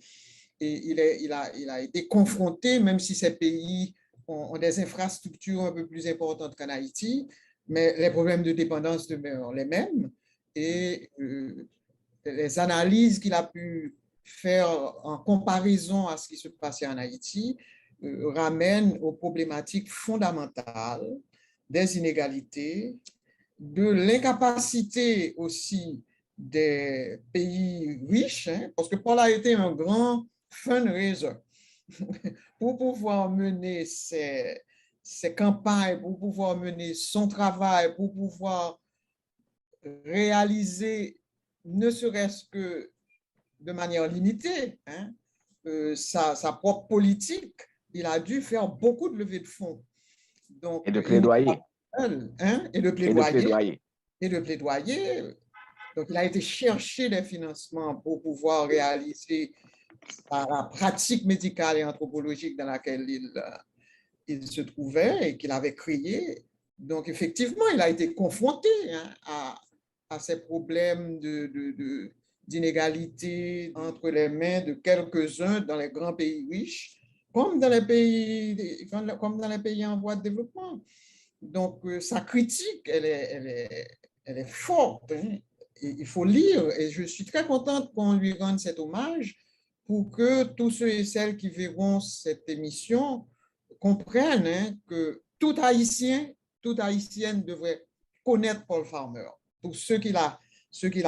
et il a été confronté, même si ces pays ont des infrastructures un peu plus importantes qu'en Haïti, mais les problèmes de dépendance demeurent les mêmes. Et les analyses qu'il a pu faire en comparaison à ce qui se passait en Haïti ramènent aux problématiques fondamentales des inégalités, de l'incapacité aussi des pays riches, parce que Paul a été un grand fundraiser pour pouvoir mener ses campagnes, pour pouvoir mener son travail, pour pouvoir réaliser, ne serait-ce que de manière limitée, sa propre politique. Il a dû faire beaucoup de levées de fonds. Donc, et de plaidoyer. Et de plaidoyer. et de plaidoyer. Donc, il a été chercher des financements pour pouvoir réaliser la pratique médicale et anthropologique dans laquelle il se trouvait et qu'il avait créée. Donc, effectivement, il a été confronté à ces problèmes d'inégalité entre les mains de quelques-uns dans les grands pays riches, comme dans les pays en voie de développement. Donc, sa critique, elle est forte. Hein. Il faut lire, et je suis très contente qu'on lui rende cet hommage pour que tous ceux et celles qui verront cette émission comprennent que tout Haïtien, toute Haïtienne devrait connaître Paul Farmer pour ce qu'il a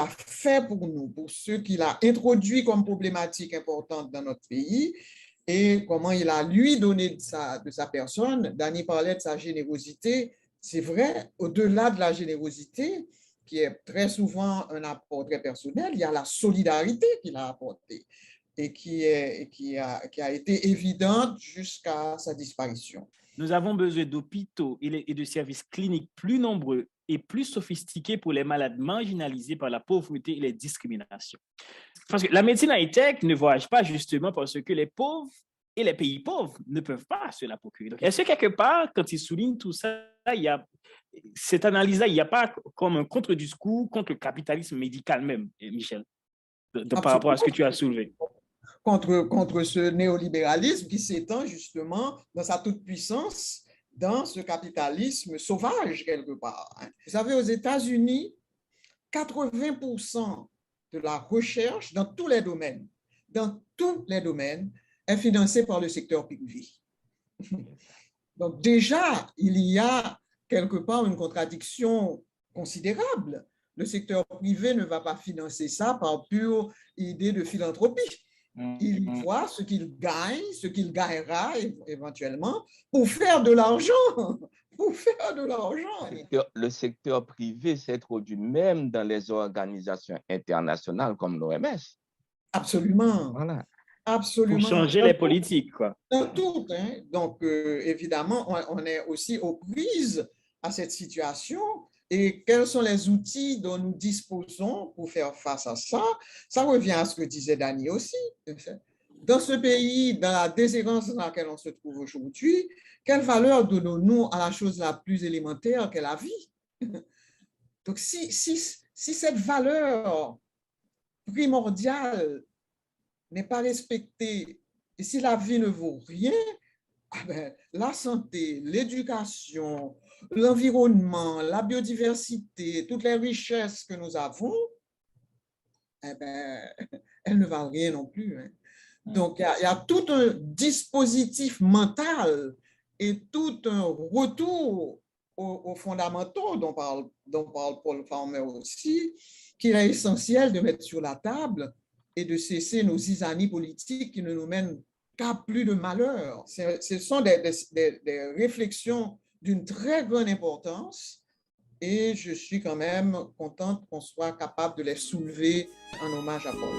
fait pour nous, pour ce qu'il a introduit comme problématique importante dans notre pays et comment il a lui donné de sa personne. Danny parlait de sa générosité. C'est vrai, au-delà de la générosité, qui est très souvent un apport très personnel, il y a la solidarité qu'il a apportée et qui a été évidente jusqu'à sa disparition. Nous avons besoin d'hôpitaux et de services cliniques plus nombreux et plus sophistiqués pour les malades marginalisés par la pauvreté et les discriminations. Parce que la médecine high-tech ne voyage pas justement parce que les pauvres et les pays pauvres ne peuvent pas se la procurer. Donc, est-ce que quelque part, quand il souligne tout ça, il y a cette analyse-là, il n'y a pas comme un contre-discours contre le capitalisme médical même, Michel, par rapport à ce que tu as soulevé? Contre ce néolibéralisme qui s'étend justement dans sa toute-puissance dans ce capitalisme sauvage quelque part. Vous savez, aux États-Unis, 80% de la recherche dans tous les domaines, est financée par le secteur privé. Donc déjà, il y a quelque part une contradiction considérable. Le secteur privé ne va pas financer ça par pure idée de philanthropie. Il voit ce qu'il gagne, ce qu'il gagnera éventuellement pour faire de l'argent. Pour faire de l'argent. Le secteur privé s'est introduit même dans les organisations internationales comme l'OMS. Absolument. Voilà. Absolument. Pour changer les politiques, quoi. Dans tout. Hein. Donc, évidemment, on est aussi aux prises à cette situation. Et quels sont les outils dont nous disposons pour faire face à ça? Ça revient à ce que disait Danny aussi. Dans ce pays, dans la déshérence dans laquelle on se trouve aujourd'hui, quelle valeur donnons-nous à la chose la plus élémentaire qu'est la vie? Donc, si cette valeur primordiale n'est pas respectée et si la vie ne vaut rien, la santé, l'éducation, l'environnement, la biodiversité, toutes les richesses que nous avons, elles ne valent rien non plus. Hein. Donc, il y a tout un dispositif mental et tout un retour aux fondamentaux dont parle Paul Farmer aussi, qu'il est essentiel de mettre sur la table et de cesser nos zizanies politiques qui ne nous mènent qu'à plus de malheur. Ce sont des réflexions d'une très grande importance et je suis quand même contente qu'on soit capable de les soulever en hommage à Paul.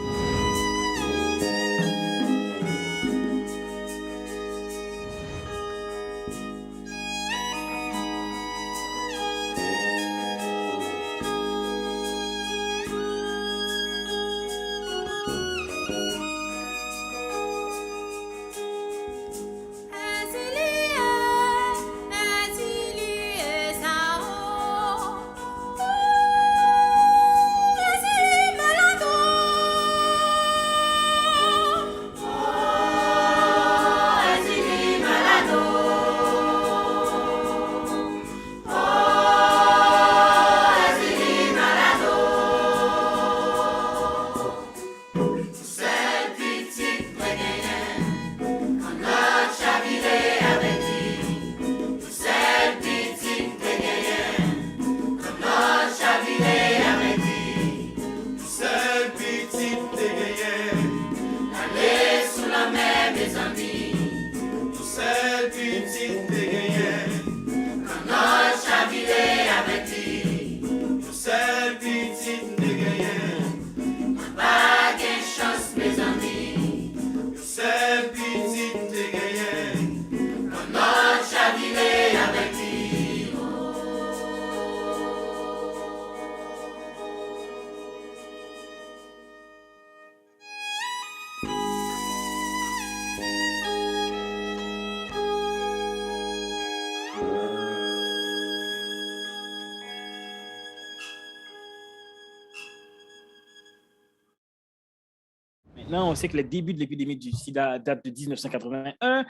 maintenant, on sait que les débuts de l'épidémie du sida datent de 1981.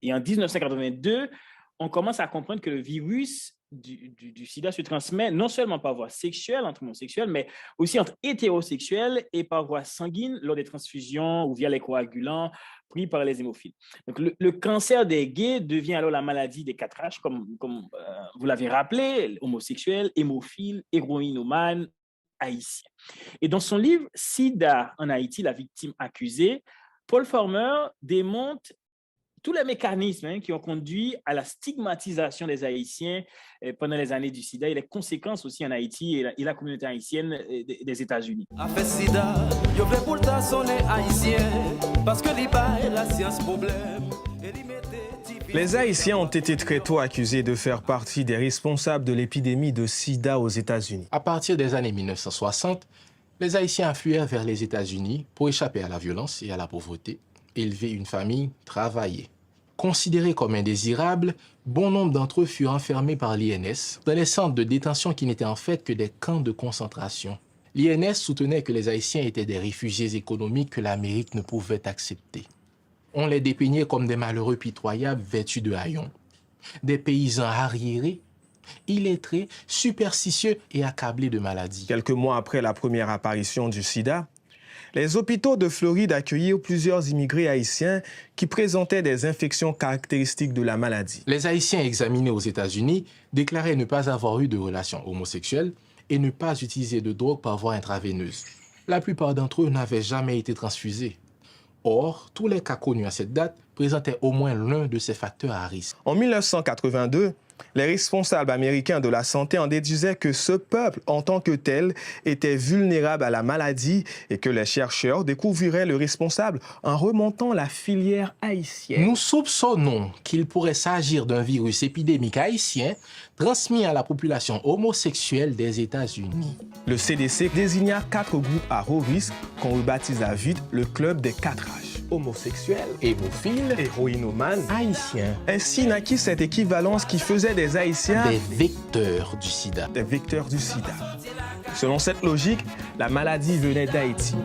Et en 1982, on commence à comprendre que le virus du sida se transmet non seulement par voie sexuelle, entre homosexuels, mais aussi entre hétérosexuels et par voie sanguine lors des transfusions ou via les coagulants pris par les hémophiles. Donc, le cancer des gays devient alors la maladie des 4 H, comme vous l'avez rappelé, homosexuels, hémophiles, héroïnomanes, haïtiens. Et dans son livre « Sida en Haïti, la victime accusée », Paul Farmer démontre tous les mécanismes qui ont conduit à la stigmatisation des Haïtiens pendant les années du sida et les conséquences aussi en Haïti et la communauté haïtienne des États-Unis. Affaire sida, yo vle pour ta sonner haïtien parce que li bail la science problème. Les Haïtiens ont été très tôt accusés de faire partie des responsables de l'épidémie de sida aux États-Unis. À partir des années 1960, les Haïtiens affluèrent vers les États-Unis pour échapper à la violence et à la pauvreté, élever une famille, travailler. Considérés comme indésirables, bon nombre d'entre eux furent enfermés par l'INS dans des centres de détention qui n'étaient en fait que des camps de concentration. L'INS soutenait que les Haïtiens étaient des réfugiés économiques que l'Amérique ne pouvait accepter. On les dépeignait comme des malheureux pitoyables vêtus de haillons, des paysans arriérés, illettrés, superstitieux et accablés de maladies. Quelques mois après la première apparition du sida, les hôpitaux de Floride accueillirent plusieurs immigrés haïtiens qui présentaient des infections caractéristiques de la maladie. Les Haïtiens examinés aux États-Unis déclaraient ne pas avoir eu de relations homosexuelles et ne pas utiliser de drogue par voie intraveineuse. La plupart d'entre eux n'avaient jamais été transfusés. Or, tous les cas connus à cette date présentaient au moins l'un de ces facteurs à risque. En 1982, les responsables américains de la santé en déduisaient que ce peuple, en tant que tel, était vulnérable à la maladie et que les chercheurs découvriraient le responsable en remontant la filière haïtienne. Nous soupçonnons qu'il pourrait s'agir d'un virus épidémique haïtien transmis à la population homosexuelle des États-Unis. Le CDC désigna 4 groupes à haut risque qu'on rebaptisa vite le club des 4 H. Homosexuels, Hémophiles, héroïnomanes, haïtiens, ainsi naquit cette équivalence qui faisait des Haïtiens des vecteurs du sida. des vecteurs du sida. Selon cette logique, la maladie venait d'Haïti.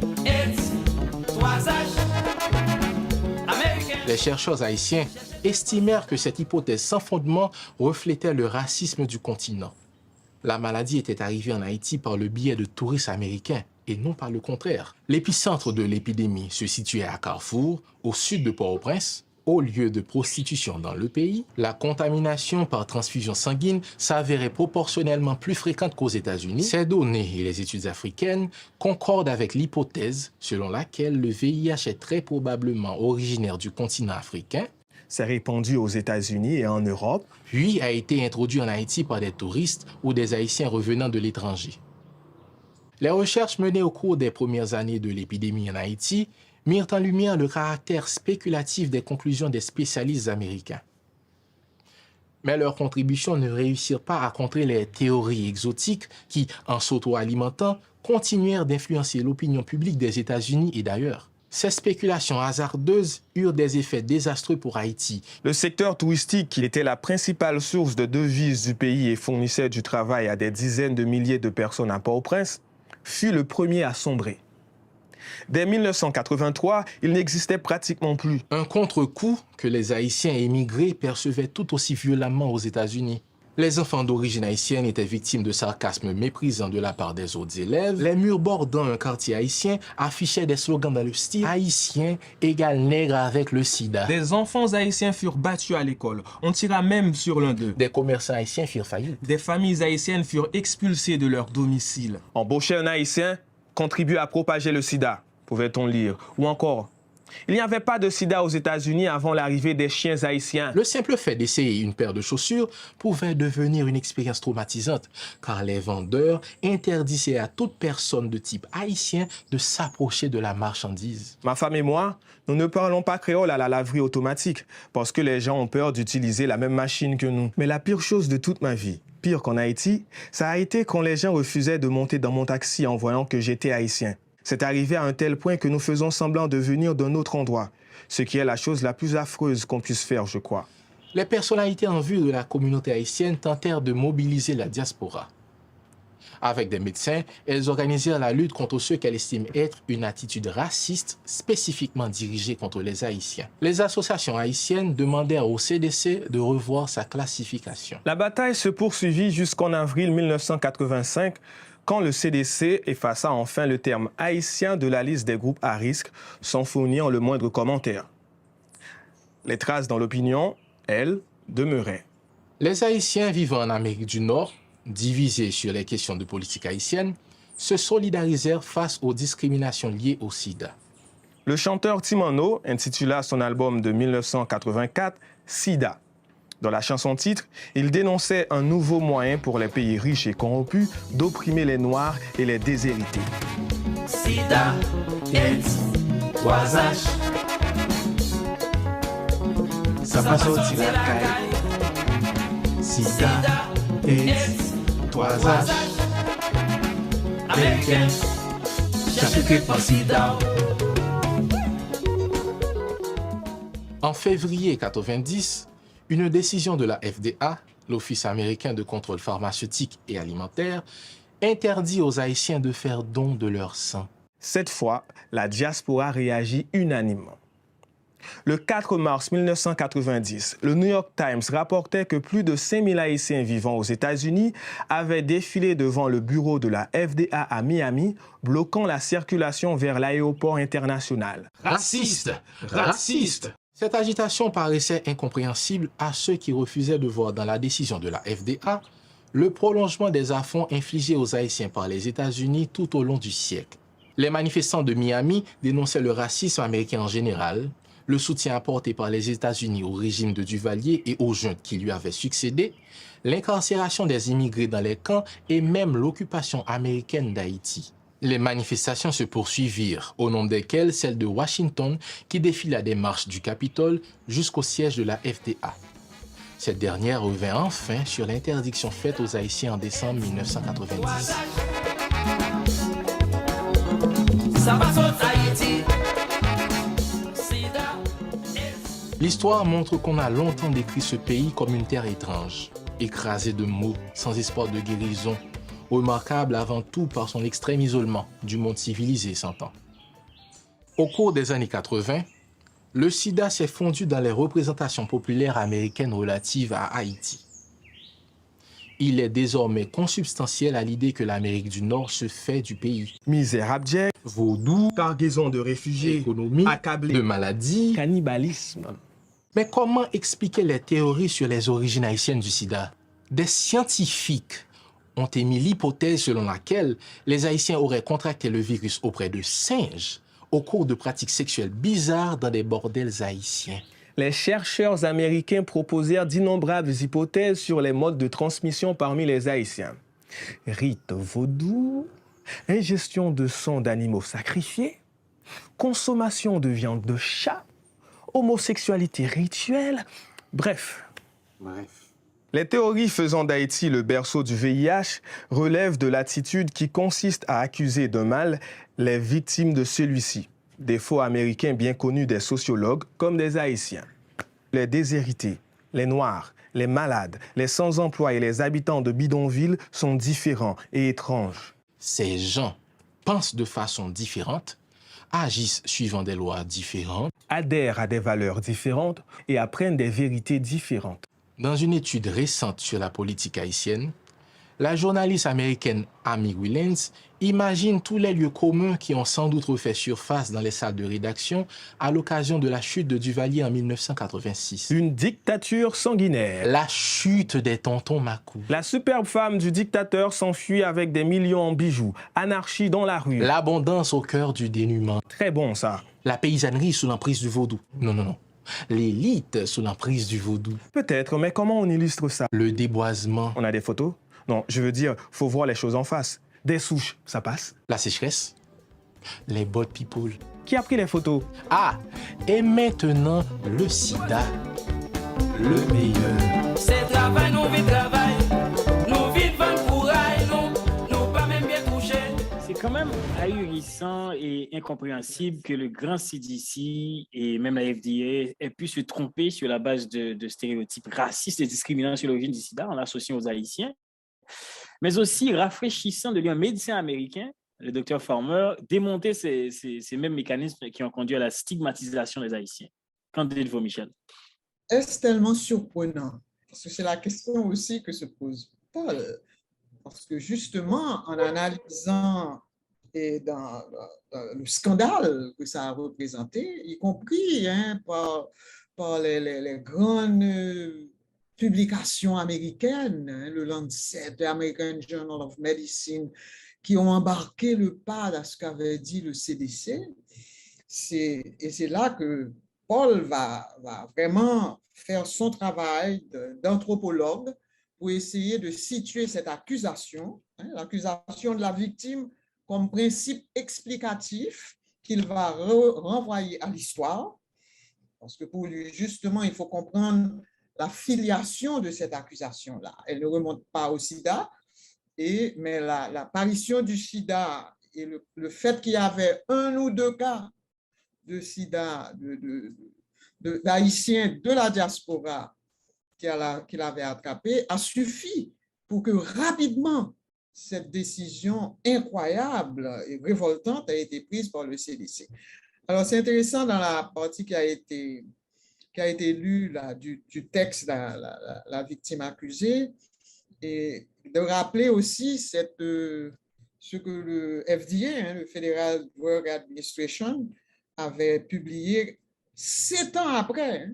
Les chercheurs haïtiens estimèrent que cette hypothèse sans fondement reflétait le racisme du continent. La maladie était arrivée en Haïti par le biais de touristes américains et non par le contraire. L'épicentre de l'épidémie se situait à Carrefour, au sud de Port-au-Prince, au lieu de prostitution dans le pays. La contamination par transfusion sanguine s'avérait proportionnellement plus fréquente qu'aux États-Unis. Ces données et les études africaines concordent avec l'hypothèse selon laquelle le VIH est très probablement originaire du continent africain, s'est répandu aux États-Unis et en Europe, puis a été introduit en Haïti par des touristes ou des Haïtiens revenant de l'étranger. Les recherches menées au cours des premières années de l'épidémie en Haïti mirent en lumière le caractère spéculatif des conclusions des spécialistes américains. Mais leurs contributions ne réussirent pas à contrer les théories exotiques qui, en s'auto-alimentant, continuèrent d'influencer l'opinion publique des États-Unis et d'ailleurs. Ces spéculations hasardeuses eurent des effets désastreux pour Haïti. le secteur touristique, qui était la principale source de devises du pays et fournissait du travail à des dizaines de milliers de personnes à Port-au-Prince, fut le premier à sombrer. Dès 1983, il n'existait pratiquement plus. Un contre-coup que les Haïtiens émigrés percevaient tout aussi violemment aux États-Unis. Les enfants d'origine haïtienne étaient victimes de sarcasme méprisant de la part des autres élèves. Les murs bordant un quartier haïtien affichaient des slogans dans le style « Haïtien égale nègre avec le sida ». Des enfants haïtiens furent battus à l'école. On tira même sur l'un d'eux. Des commerçants haïtiens firent faillite. Des familles haïtiennes furent expulsées de leur domicile. Embaucher un haïtien contribue à propager le sida, pouvait-on lire. Ou encore, il n'y avait pas de sida aux États-Unis avant l'arrivée des chiens haïtiens. Le simple fait d'essayer une paire de chaussures pouvait devenir une expérience traumatisante, car les vendeurs interdisaient à toute personne de type haïtien de s'approcher de la marchandise. Ma femme et moi, nous ne parlons pas créole à la laverie automatique, parce que les gens ont peur d'utiliser la même machine que nous. Mais la pire chose de toute ma vie, pire qu'en Haïti, ça a été quand les gens refusaient de monter dans mon taxi en voyant que j'étais haïtien. C'est arrivé à un tel point que nous faisons semblant de venir d'un autre endroit, ce qui est la chose la plus affreuse qu'on puisse faire, je crois. Les personnalités en vue de la communauté haïtienne tentèrent de mobiliser la diaspora. Avec des médecins, elles organisèrent la lutte contre ceux qu'elles estiment être une attitude raciste spécifiquement dirigée contre les Haïtiens. Les associations haïtiennes demandèrent au CDC de revoir sa classification. La bataille se poursuivit jusqu'en avril 1985, quand le CDC effaça enfin le terme haïtien de la liste des groupes à risque sans fournir le moindre commentaire. Les traces dans l'opinion, elles, demeuraient. Les Haïtiens vivant en Amérique du Nord, divisés sur les questions de politique haïtienne, se solidarisèrent face aux discriminations liées au sida. Le chanteur Timano intitula son album de 1984 « Sida ». Dans la chanson-titre, il dénonçait un nouveau moyen pour les pays riches et corrompus d'opprimer les Noirs et les déshérités. Sida, AIDS, 3H. Ça passe au tiracaille. Sida, AIDS, 3H. Américain, chaque par Sida. En février 1990, une décision de la FDA, l'Office américain de contrôle pharmaceutique et alimentaire, interdit aux Haïtiens de faire don de leur sang. Cette fois, la diaspora réagit unanimement. Le 4 mars 1990, le New York Times rapportait que plus de 5000 Haïtiens vivant aux États-Unis avaient défilé devant le bureau de la FDA à Miami, bloquant la circulation vers l'aéroport international. Raciste! Raciste! Cette agitation paraissait incompréhensible à ceux qui refusaient de voir dans la décision de la FDA le prolongement des affronts infligés aux Haïtiens par les États-Unis tout au long du siècle. Les manifestants de Miami dénonçaient le racisme américain en général, le soutien apporté par les États-Unis au régime de Duvalier et aux juntes qui lui avaient succédé, l'incarcération des immigrés dans les camps et même l'occupation américaine d'Haïti. Les manifestations se poursuivirent, au nombre desquelles celle de Washington qui défila des marches du Capitole jusqu'au siège de la FDA. Cette dernière revint enfin sur l'interdiction faite aux Haïtiens en décembre 1990. Ça passe au Haïti. L'histoire montre qu'on a longtemps décrit ce pays comme une terre étrange, écrasée de maux, sans espoir de guérison, remarquable avant tout par son extrême isolement du monde civilisé s'entend. Au cours des années 80, le sida s'est fondu dans les représentations populaires américaines relatives à Haïti. Il est désormais consubstantiel à l'idée que l'Amérique du Nord se fait du pays. Misère abjecte, Vaudou, cargaison de réfugiés, économie, accablés, de maladies. cannibalisme. Mais comment expliquer les théories sur les origines haïtiennes du sida? Des scientifiques ont émis l'hypothèse selon laquelle les Haïtiens auraient contracté le virus auprès de singes au cours de pratiques sexuelles bizarres dans des bordels haïtiens. Les chercheurs américains proposèrent d'innombrables hypothèses sur les modes de transmission parmi les Haïtiens. Rites vaudous, ingestion de sang d'animaux sacrifiés, consommation de viande de chat, homosexualité rituelle, bref. Les théories faisant d'Haïti le berceau du VIH relèvent de l'attitude qui consiste à accuser d'un mal les victimes de celui-ci, défaut américain bien connu des sociologues comme des Haïtiens. Les déshérités, les Noirs, les malades, les sans-emploi et les habitants de bidonvilles sont différents et étranges. Ces gens pensent de façon différente, agissent suivant des lois différentes, Adhèrent à des valeurs différentes et apprennent des vérités différentes. Dans une étude récente sur la politique haïtienne, la journaliste américaine Amy Willens imagine tous les lieux communs qui ont sans doute refait surface dans les salles de rédaction à l'occasion de la chute de Duvalier en 1986. Une dictature sanguinaire. La chute des tontons Macou. La superbe femme du dictateur s'enfuit avec des millions en bijoux. Anarchie dans la rue. L'abondance au cœur du dénuement. Très bon ça. La paysannerie sous l'emprise du vaudou. Non. L'élite sous l'emprise du vaudou. Peut-être, mais comment on illustre ça? Le déboisement. On a des photos? Non, je veux dire, faut voir les choses en face. Des souches, ça passe? La sécheresse. Les bold people. Qui a pris les photos? Ah, et maintenant, le sida. Le meilleur. C'est travail, nous vivons travail. Nous vivons pour aïe, nous pas même bien coucher. C'est quand même ahurissant et incompréhensible que le grand CDC et même la FDA aient pu se tromper sur la base de stéréotypes racistes et discriminants sur l'origine du sida en l'associant aux Haïtiens. mais aussi rafraîchissant de lire un médecin américain, le docteur Farmer, démonter ces mêmes mécanismes qui ont conduit à la stigmatisation des Haïtiens. Qu'en dites-vous, Michel? Est-ce tellement surprenant? Parce que c'est la question aussi que se pose Paul. Parce que justement, en analysant et dans le scandale que ça a représenté, y compris par les grandes publications américaines, le Lancet, l'American Journal of Medicine, qui ont embarqué le pas dans ce qu'avait dit le CDC. Et c'est là que Paul va vraiment faire son travail d'anthropologue pour essayer de situer cette accusation, l'accusation de la victime comme principe explicatif qu'il va renvoyer à l'histoire, parce que pour lui, justement, il faut comprendre la filiation de cette accusation-là. Elle ne remonte pas au sida, mais l'apparition du sida et le fait qu'il y avait 1 ou 2 cas de sida, d'Haïtiens de la diaspora qu'il avait attrapé, a suffi pour que rapidement cette décision incroyable et révoltante a été prise par le CDC. Alors, c'est intéressant dans la partie qui a été lue là, du texte de la victime accusée, et de rappeler aussi ce que le FDA, le Federal Drug Administration, avait publié 7 ans après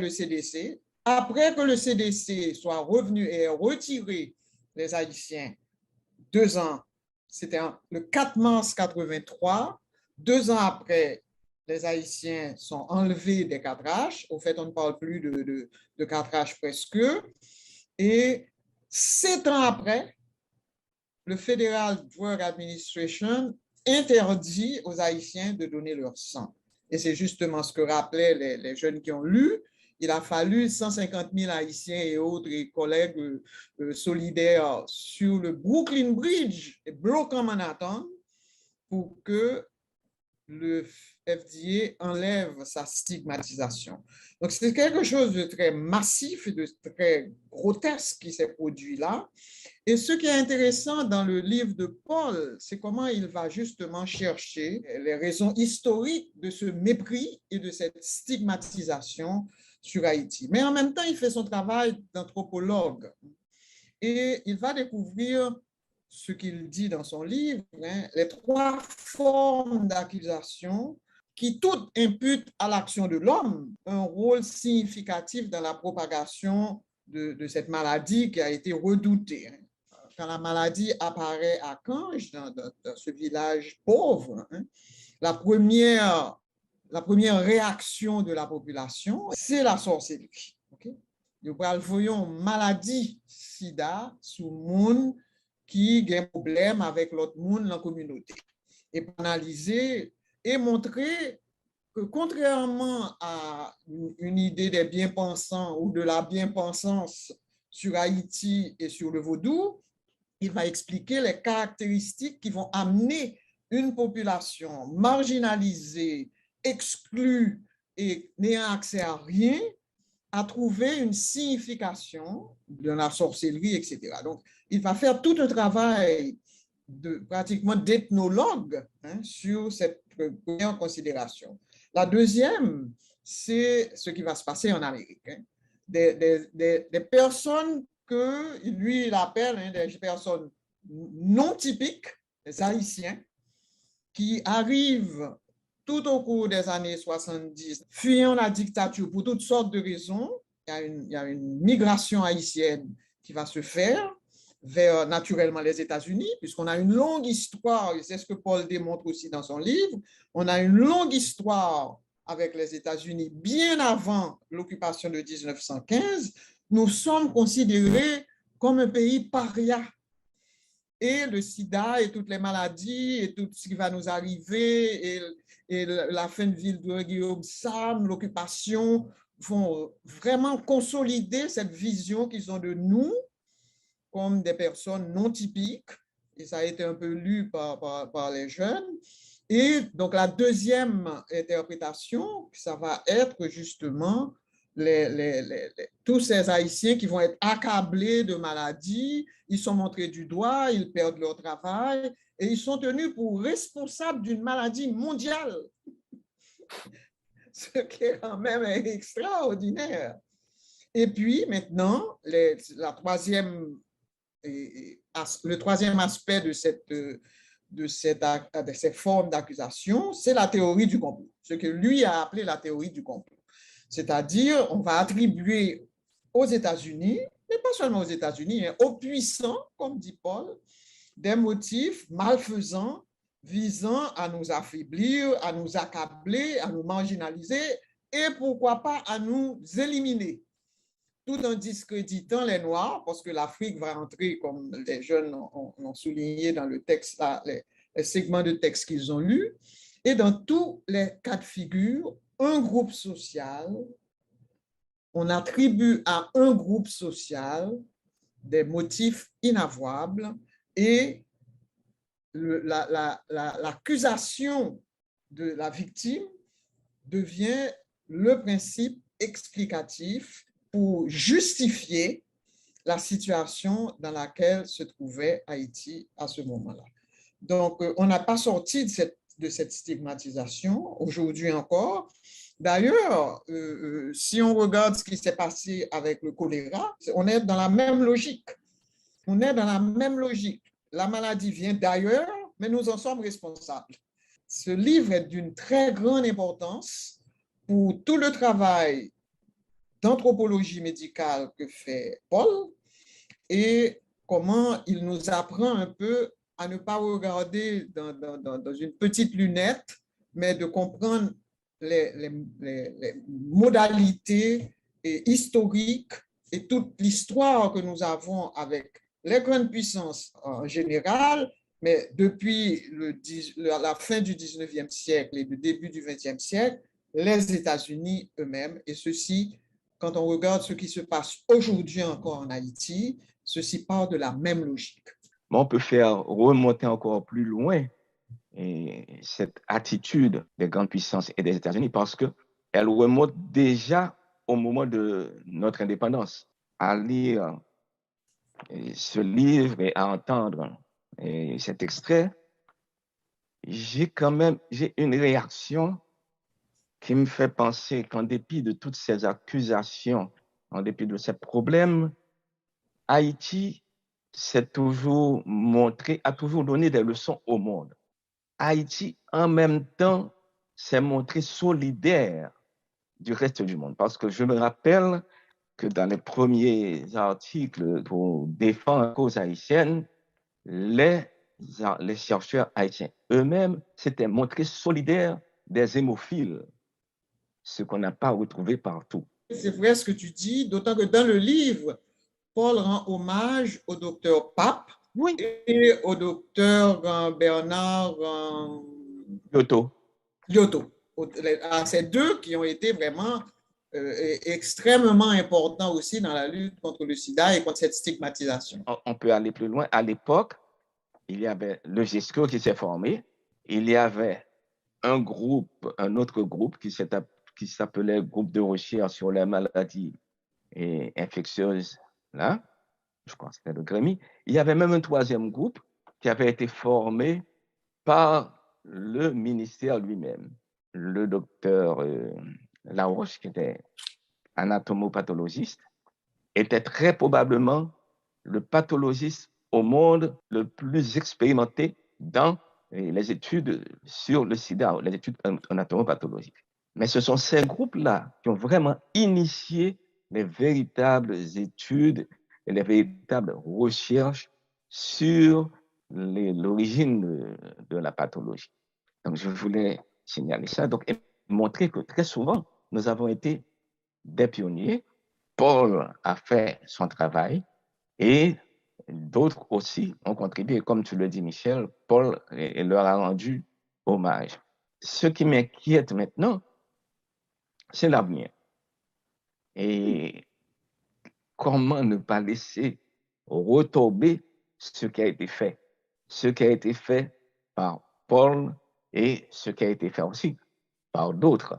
le CDC, après que le CDC soit revenu et retiré les Haïtiens 2 ans, c'était le 4 mars 83, 2 ans après, les Haïtiens sont enlevés des 4H. Au fait, on ne parle plus de 4H presque. Et 7 ans après, le Federal Drug Administration interdit aux Haïtiens de donner leur sang. Et c'est justement ce que rappelaient les jeunes qui ont lu. Il a fallu 150 000 Haïtiens et autres collègues solidaires sur le Brooklyn Bridge et bloquant Manhattan pour que le FDA enlève sa stigmatisation. Donc, c'est quelque chose de très massif et de très grotesque qui s'est produit là. Et ce qui est intéressant dans le livre de Paul, c'est comment il va justement chercher les raisons historiques de ce mépris et de cette stigmatisation sur Haïti. Mais en même temps, il fait son travail d'anthropologue et il va découvrir ce qu'il dit dans son livre, les 3 formes d'accusation qui toutes imputent à l'action de l'homme un rôle significatif dans la propagation de cette maladie qui a été redoutée. Quand la maladie apparaît à Cange, dans ce village pauvre, la première réaction de la population, c'est la sorcellerie. Okay? Nous voyons maladie sida sous monde qui a un problème avec l'autre monde dans la communauté. Et pour analyser et montrer que contrairement à une idée des bien-pensants ou de la bien-pensance sur Haïti et sur le vaudou, il va expliquer les caractéristiques qui vont amener une population marginalisée, exclue et n'ayant accès à rien, à trouver une signification de la sorcellerie, etc. Donc, il va faire tout un travail pratiquement d'ethnologue sur cette première considération. La deuxième, c'est ce qui va se passer en Amérique. Des personnes que lui, il appelle des personnes non typiques, des Haïtiens, qui arrivent tout au cours des années 70, fuyant la dictature pour toutes sortes de raisons. Il y a une migration haïtienne qui va se faire vers naturellement les États-Unis, puisqu'on a une longue histoire, et c'est ce que Paul démontre aussi dans son livre, on a une longue histoire avec les États-Unis bien avant l'occupation de 1915. Nous sommes considérés comme un pays paria. Et le sida et toutes les maladies et tout ce qui va nous arriver et la fin de ville de Guillaume Sam, l'occupation, vont vraiment consolider cette vision qu'ils ont de nous comme des personnes non typiques. Et ça a été un peu lu par les jeunes. Et donc, la deuxième interprétation, ça va être justement tous ces Haïtiens qui vont être accablés de maladies, ils sont montrés du doigt, ils perdent leur travail et ils sont tenus pour responsables d'une maladie mondiale, ce qui est quand même extraordinaire. Et puis maintenant, le troisième aspect de cette forme d'accusation, c'est la théorie du complot, ce que lui a appelé la théorie du complot. C'est-à-dire, on va attribuer aux États-Unis, mais pas seulement aux États-Unis, hein, aux puissants, comme dit Paul, des motifs malfaisants visant à nous affaiblir, à nous accabler, à nous marginaliser et pourquoi pas à nous éliminer, tout en discréditant les Noirs, parce que l'Afrique va entrer, comme les jeunes l'ont souligné dans le texte, les segments de texte qu'ils ont lus, et dans tous les cas de figure, un groupe social, on attribue à un groupe social des motifs inavouables et l'accusation de la victime devient le principe explicatif pour justifier la situation dans laquelle se trouvait Haïti à ce moment-là. Donc, on n'a pas sorti de cette stigmatisation aujourd'hui encore. D'ailleurs, si on regarde ce qui s'est passé avec le choléra, on est dans la même logique. On est dans la même logique. La maladie vient d'ailleurs, mais nous en sommes responsables. Ce livre est d'une très grande importance pour tout le travail d'anthropologie médicale que fait Paul et comment il nous apprend un peu à ne pas regarder dans une petite lunette, mais de comprendre les modalités historiques et toute l'histoire que nous avons avec les grandes puissances en général, mais depuis la fin du 19e siècle et le début du 20e siècle, les États-Unis eux-mêmes, et ceci, quand on regarde ce qui se passe aujourd'hui encore en Haïti, ceci part de la même logique. On peut faire remonter encore plus loin cette attitude des grandes puissances et des États-Unis parce qu'elle remonte déjà au moment de notre indépendance. À lire ce livre et à entendre cet extrait, j'ai une réaction qui me fait penser qu'en dépit de toutes ces accusations, en dépit de ces problèmes, Haïti s'est toujours montré, a toujours donné des leçons au monde. Haïti, en même temps, s'est montré solidaire du reste du monde. Parce que je me rappelle que dans les premiers articles pour défendre la cause haïtienne, les chercheurs haïtiens eux-mêmes s'étaient montrés solidaires des hémophiles, ce qu'on n'a pas retrouvé partout. C'est vrai ce que tu dis, d'autant que dans le livre, Paul rend hommage au docteur Pape et au docteur Bernard Liotto, à ces deux qui ont été vraiment extrêmement importants aussi dans la lutte contre le sida et contre cette stigmatisation. On peut aller plus loin. À l'époque, il y avait le GESCO qui s'est formé, il y avait un autre groupe qui s'appelait Groupe de recherche sur les maladies infectieuses, là, je crois que c'était le GREMI. Il y avait même un troisième groupe qui avait été formé par le ministère lui-même. Le docteur Laroche, qui était anatomopathologiste, était très probablement le pathologiste au monde le plus expérimenté dans les études sur le sida, les études anatomopathologiques. Mais ce sont ces groupes-là qui ont vraiment initié les véritables études et les véritables recherches sur l'origine de la pathologie. Donc, je voulais signaler ça et montrer que très souvent, nous avons été des pionniers. Paul a fait son travail et d'autres aussi ont contribué. Comme tu le dis, Michel, Paul leur a rendu hommage. Ce qui m'inquiète maintenant, c'est l'avenir. Et comment ne pas laisser retomber ce qui a été fait. Ce qui a été fait par Paul et ce qui a été fait aussi par d'autres.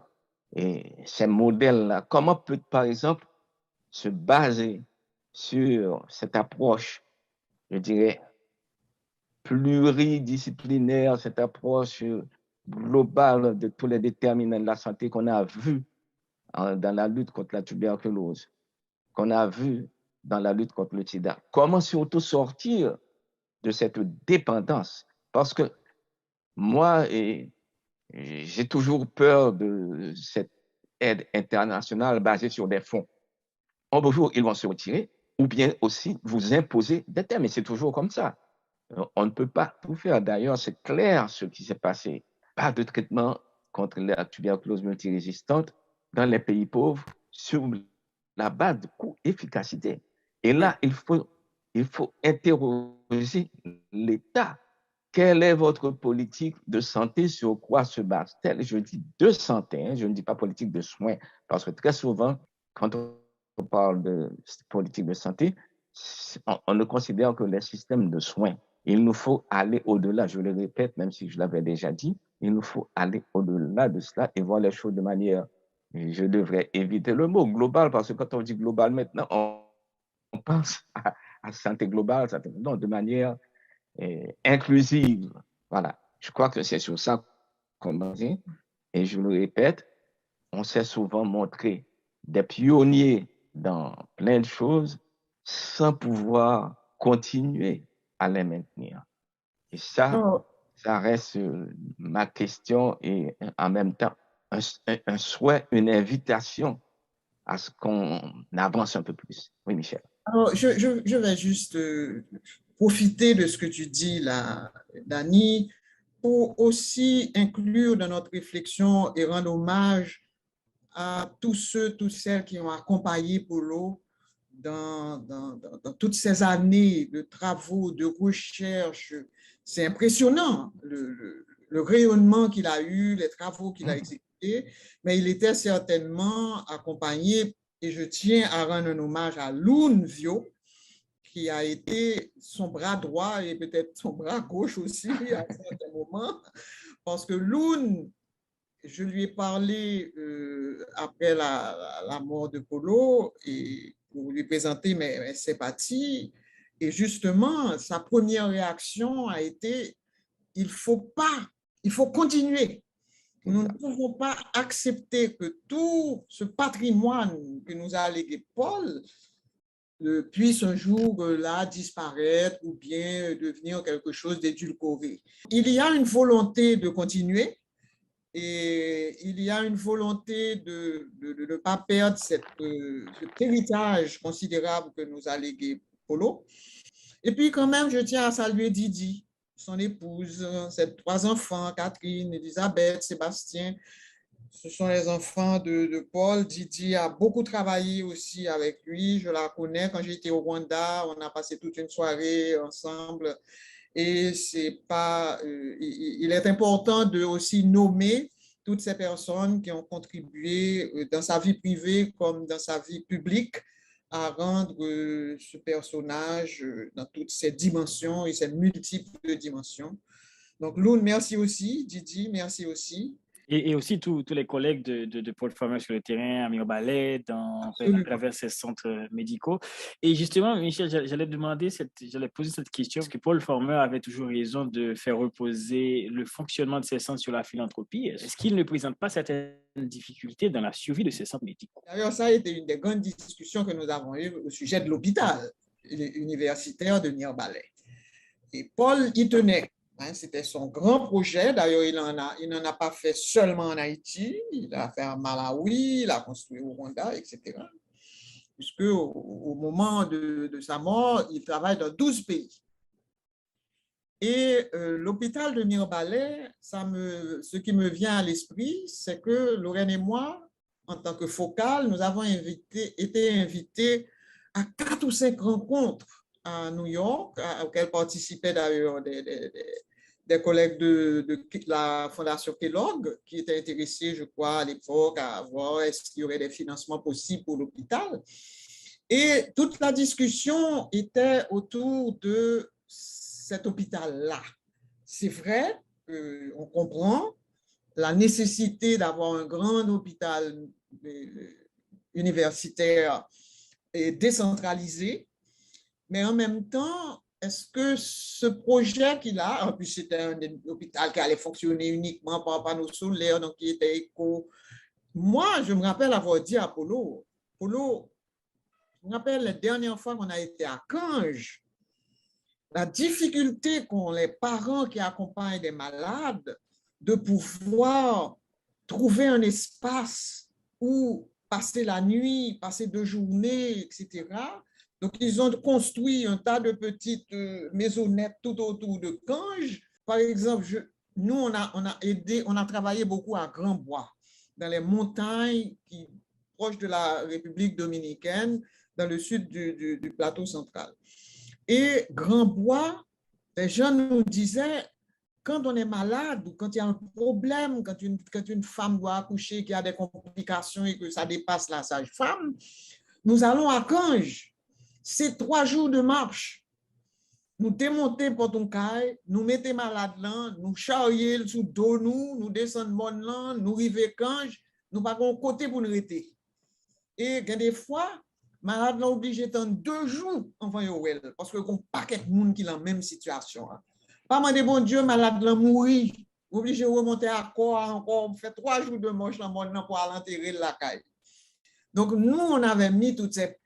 Et ces modèles-là, comment peut, par exemple, se baser sur cette approche, je dirais, pluridisciplinaire, cette approche globale de tous les déterminants de la santé qu'on a vu dans la lutte contre la tuberculose, qu'on a vu dans la lutte contre le sida. Comment surtout sortir de cette dépendance? Parce que moi, j'ai toujours peur de cette aide internationale basée sur des fonds. Un beau jour, ils vont se retirer, ou bien aussi vous imposer des termes. Et c'est toujours comme ça. On ne peut pas tout faire. D'ailleurs, c'est clair ce qui s'est passé. Pas de traitement contre la tuberculose multirésistante dans les pays pauvres sur la base de coût-efficacité. Et là, il faut interroger l'État. Quelle est votre politique de santé? Sur quoi se base-t-elle? Je dis de santé, hein, je ne dis pas politique de soins, parce que très souvent, quand on parle de politique de santé, on ne considère que les systèmes de soins. Il nous faut aller au-delà, je le répète, même si je l'avais déjà dit, il nous faut aller au-delà de cela et voir les choses de manière, je devrais éviter le mot global, parce que quand on dit global maintenant, on pense à santé globale, non, de manière inclusive. Voilà, je crois que c'est sur ça qu'on va dire. Et je le répète, on s'est souvent montré des pionniers dans plein de choses sans pouvoir continuer à les maintenir. Et ça, ça reste ma question et en même temps un souhait, une invitation à ce qu'on avance un peu plus. Oui, Michel. Alors, je vais juste profiter de ce que tu dis là, Dani, pour aussi inclure dans notre réflexion et rendre hommage à tous ceux, toutes celles qui ont accompagné Polo dans toutes ces années de travaux, de recherche. C'est impressionnant le rayonnement qu'il a eu, les travaux qu'il a exécutés, mais il était certainement accompagné, et je tiens à rendre un hommage à Loun Vio, qui a été son bras droit et peut-être son bras gauche aussi à certains moments, parce que Loun, je lui ai parlé après la mort de Polo et pour lui présenter mes sympathies. Et justement, sa première réaction a été, il faut continuer. Nous ne pouvons pas accepter que tout ce patrimoine que nous a légué Paul puisse un jour là disparaître ou bien devenir quelque chose d'édulcoré. Il y a une volonté de continuer. Et il y a une volonté de ne pas perdre cet héritage considérable que nous a légué Polo. Et puis quand même, je tiens à saluer Didi, son épouse, ses 3 enfants, Catherine, Elisabeth, Sébastien. Ce sont les enfants de Paul. Didi a beaucoup travaillé aussi avec lui. Je la connais. Quand j'étais au Rwanda, on a passé toute une soirée ensemble. Et il est important de aussi nommer toutes ces personnes qui ont contribué dans sa vie privée comme dans sa vie publique à rendre ce personnage dans toutes ses dimensions et ses multiples dimensions. Donc, Loun, merci aussi. Didi, merci aussi. Et aussi tous les collègues de Paul Farmer sur le terrain, Amir Ballet, à travers ces centres médicaux. Et justement, Michel, j'allais poser cette question, parce que Paul Farmer avait toujours raison de faire reposer le fonctionnement de ces centres sur la philanthropie. Est-ce qu'il ne présente pas certaines difficultés dans la survie de ces centres médicaux? D'ailleurs, ça a été une des grandes discussions que nous avons eues au sujet de l'hôpital universitaire de Nir-Balais. Et Paul y tenait. C'était son grand projet. D'ailleurs, il n'en a pas fait seulement en Haïti. Il a fait en Malawi, il a construit au Rwanda, etc. Puisque au moment de sa mort, il travaille dans 12 pays. Et l'hôpital de Nir-Balais, ce qui me vient à l'esprit, c'est que Lorraine et moi, en tant que focal, nous avons été invités à 4 ou 5 rencontres à New York, auxquelles participaient d'ailleurs des collègues de la Fondation Kellogg qui étaient intéressés, je crois, à l'époque, à voir est-ce qu'il y aurait des financements possibles pour l'hôpital. Et toute la discussion était autour de cet hôpital-là. C'est vrai, on comprend la nécessité d'avoir un grand hôpital universitaire et décentralisé, mais en même temps, est-ce que ce projet qu'il a, en plus c'était un hôpital qui allait fonctionner uniquement par panneaux solaires, donc qui était éco. Moi, je me rappelle avoir dit à Polo, je me rappelle la dernière fois qu'on a été à Canges, la difficulté qu'ont les parents qui accompagnent des malades de pouvoir trouver un espace où passer la nuit, passer 2 journées, etc. Donc, ils ont construit un tas de petites maisonnettes tout autour de Canges. Par exemple, nous, on a travaillé beaucoup à Grand-Bois, dans les montagnes proches de la République dominicaine, dans le sud du plateau central. Et Grand-Bois, les gens nous disaient, quand on est malade ou quand il y a un problème, quand une femme doit accoucher, qu'il y a des complications et que ça dépasse la sage-femme, nous allons à Canges. C'est 3 jours de marche. Nous démontons Port-on-Caille, nous mettons malade là, nous charrions sous dos nous descendons bon là, nous arrivons à Canges, nous pas de côté pour nous arrêter. Et des fois, malade là obligé d'attendre 2 jours avant de parce que n'y a pas de monde qui est dans la même situation. Pas demander bon Dieu, malade là mourir, obligé de remonter à corps encore, fait 3 jours de marche dans le monde pour aller enterrer la caille. Donc nous, on avait mis toutes ces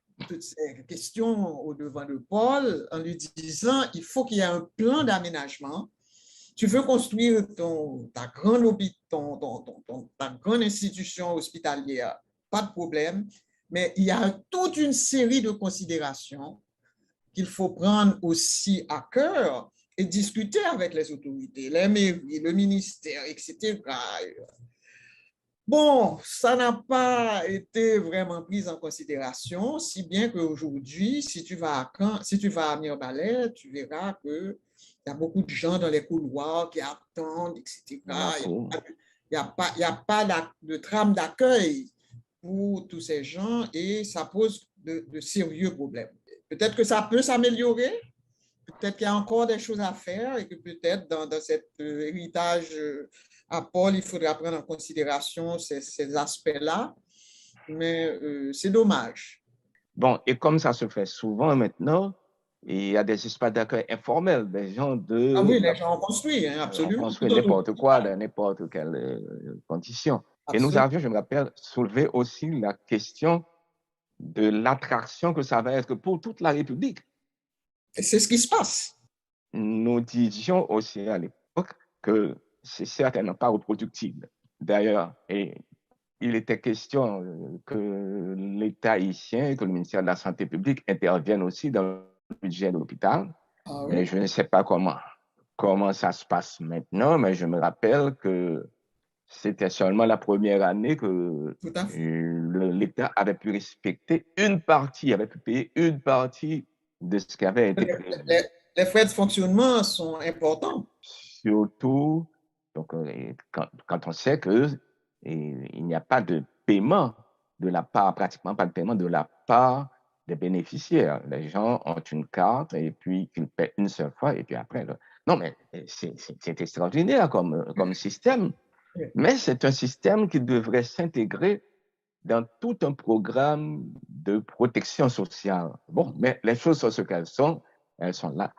questions au devant de Paul en lui disant, il faut qu'il y ait un plan d'aménagement. Tu veux construire ta grande institution hospitalière, pas de problème, mais il y a toute une série de considérations qu'il faut prendre aussi à cœur et discuter avec les autorités, les mairies, le ministère, etc. Bon, ça n'a pas été vraiment pris en considération, si bien qu'aujourd'hui, si tu vas à Mirbalet, tu verras qu'il y a beaucoup de gens dans les couloirs qui attendent, etc. Il n'y a pas de trame d'accueil pour tous ces gens et ça pose de sérieux problèmes. Peut-être que ça peut s'améliorer, peut-être qu'il y a encore des choses à faire et que peut-être dans cet héritage à Paul, il faudra prendre en considération ces aspects-là, mais c'est dommage. Bon, et comme ça se fait souvent maintenant, il y a des espaces d'accueil informels, des gens de... Ah oui, les gens ont construit, hein, absolument. On construit n'importe quoi, dans n'importe quelle condition. Et nous avions, je me rappelle, soulevé aussi la question de l'attraction que ça va être pour toute la République. Et c'est ce qui se passe. Nous disions aussi à l'époque que c'est certainement pas reproductible. D'ailleurs, et il était question que l'État haïtien, que le ministère de la Santé publique intervienne aussi dans le budget de l'hôpital. Ah oui. Mais je ne sais pas comment ça se passe maintenant, mais je me rappelle que c'était seulement la première année que l'État avait pu respecter une partie, avait pu payer une partie de ce qui avait été prévu. Les frais de fonctionnement sont importants. Surtout, donc, quand on sait qu'il n'y a pas de paiement de la part, pratiquement pas de paiement de la part des bénéficiaires. Les gens ont une carte et puis ils paient une seule fois et puis après. Non, mais c'est extraordinaire comme système. Mais c'est un système qui devrait s'intégrer dans tout un programme de protection sociale. Bon, mais les choses sont ce qu'elles sont là.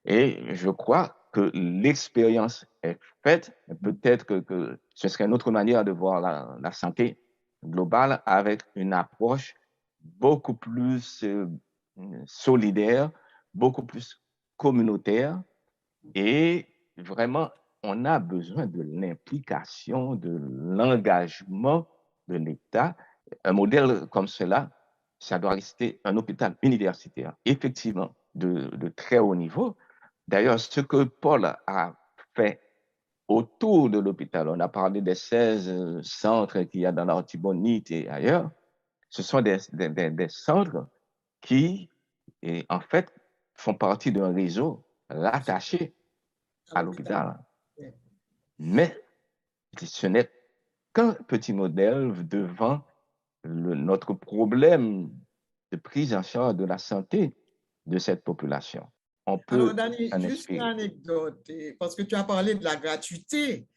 Et je crois que l'expérience est faite. Peut-être que ce serait une autre manière de voir la santé globale avec une approche beaucoup plus solidaire, beaucoup plus communautaire. Et vraiment, on a besoin de l'implication, de l'engagement de l'État. Un modèle comme cela, ça doit rester un hôpital universitaire, effectivement, de très haut niveau. D'ailleurs, ce que Paul a fait autour de l'hôpital, on a parlé des 16 centres qu'il y a dans l'Artibonite et ailleurs, ce sont des centres qui, en fait, font partie d'un réseau rattaché à l'hôpital. Mais ce n'est qu'un petit modèle devant notre problème de prise en charge de la santé de cette population. On peut Alors, Danny, juste une anecdote, parce que tu as parlé de la gratuité.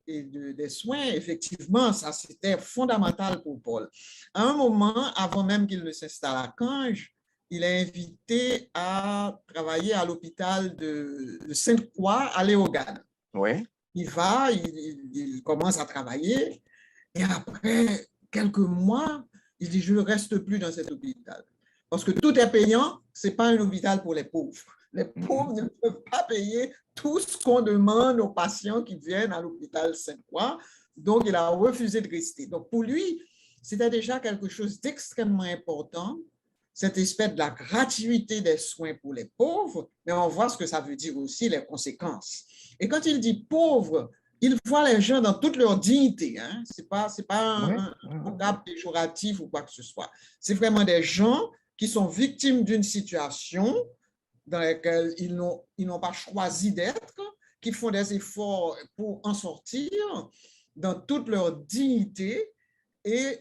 des soins, effectivement, ça c'était fondamental pour Paul. À un moment, avant même qu'il ne s'installe à Canges, il est invité à travailler à l'hôpital de Sainte-Croix à Léogane. Oui. Il va, il commence à travailler et après quelques mois, il dit, je ne reste plus dans cet hôpital. Parce que tout est payant, ce n'est pas un hôpital pour les pauvres. Les pauvres ne peuvent pas payer tout ce qu'on demande aux patients qui viennent à l'hôpital Sainte-Croix. Donc, il a refusé de rester. Donc, pour lui, c'était déjà quelque chose d'extrêmement important, cette espèce de la gratuité des soins pour les pauvres, mais on voit ce que ça veut dire aussi, les conséquences. Et quand il dit pauvre, il voit les gens dans toute leur dignité. Hein? Ce n'est pas un vocable péjoratif ou quoi que ce soit. C'est vraiment des gens qui sont victimes d'une situation dans laquelle ils n'ont pas choisi d'être, qui font des efforts pour en sortir dans toute leur dignité. Et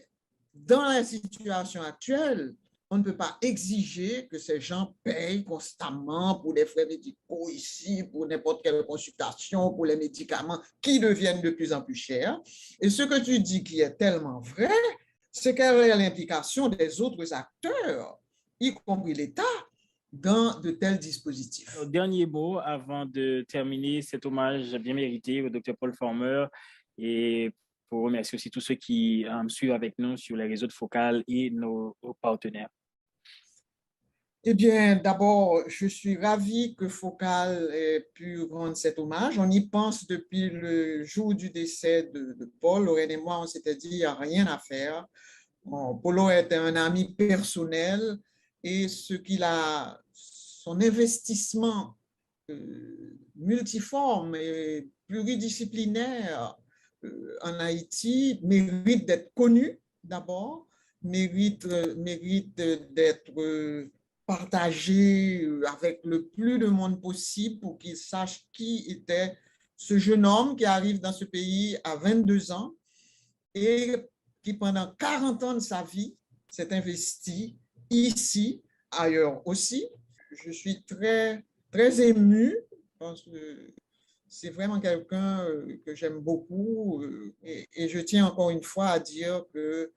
dans la situation actuelle, on ne peut pas exiger que ces gens payent constamment pour les frais médicaux ici, pour n'importe quelle consultation, pour les médicaments qui deviennent de plus en plus chers. Et ce que tu dis qui est tellement vrai, c'est quelle est l'implication des autres acteurs, y compris l'État, dans de tels dispositifs. Dernier mot avant de terminer cet hommage bien mérité au Dr Paul Farmer et pour remercier aussi tous ceux qui me suivent avec nous sur les réseaux de Focal et nos partenaires. Eh bien, d'abord, je suis ravi que Focal ait pu rendre cet hommage. On y pense depuis le jour du décès de Paul. Lorraine et moi, on s'était dit, il n'y a rien à faire. Bon, Paulo était un ami personnel et son investissement multiforme et pluridisciplinaire en Haïti mérite d'être connu d'abord, mérite d'être partagé avec le plus de monde possible pour qu'ils sachent qui était ce jeune homme qui arrive dans ce pays à 22 ans et qui pendant 40 ans de sa vie s'est investi ici, ailleurs aussi. Je suis très, très ému parce que c'est vraiment quelqu'un que j'aime beaucoup et je tiens encore une fois à dire que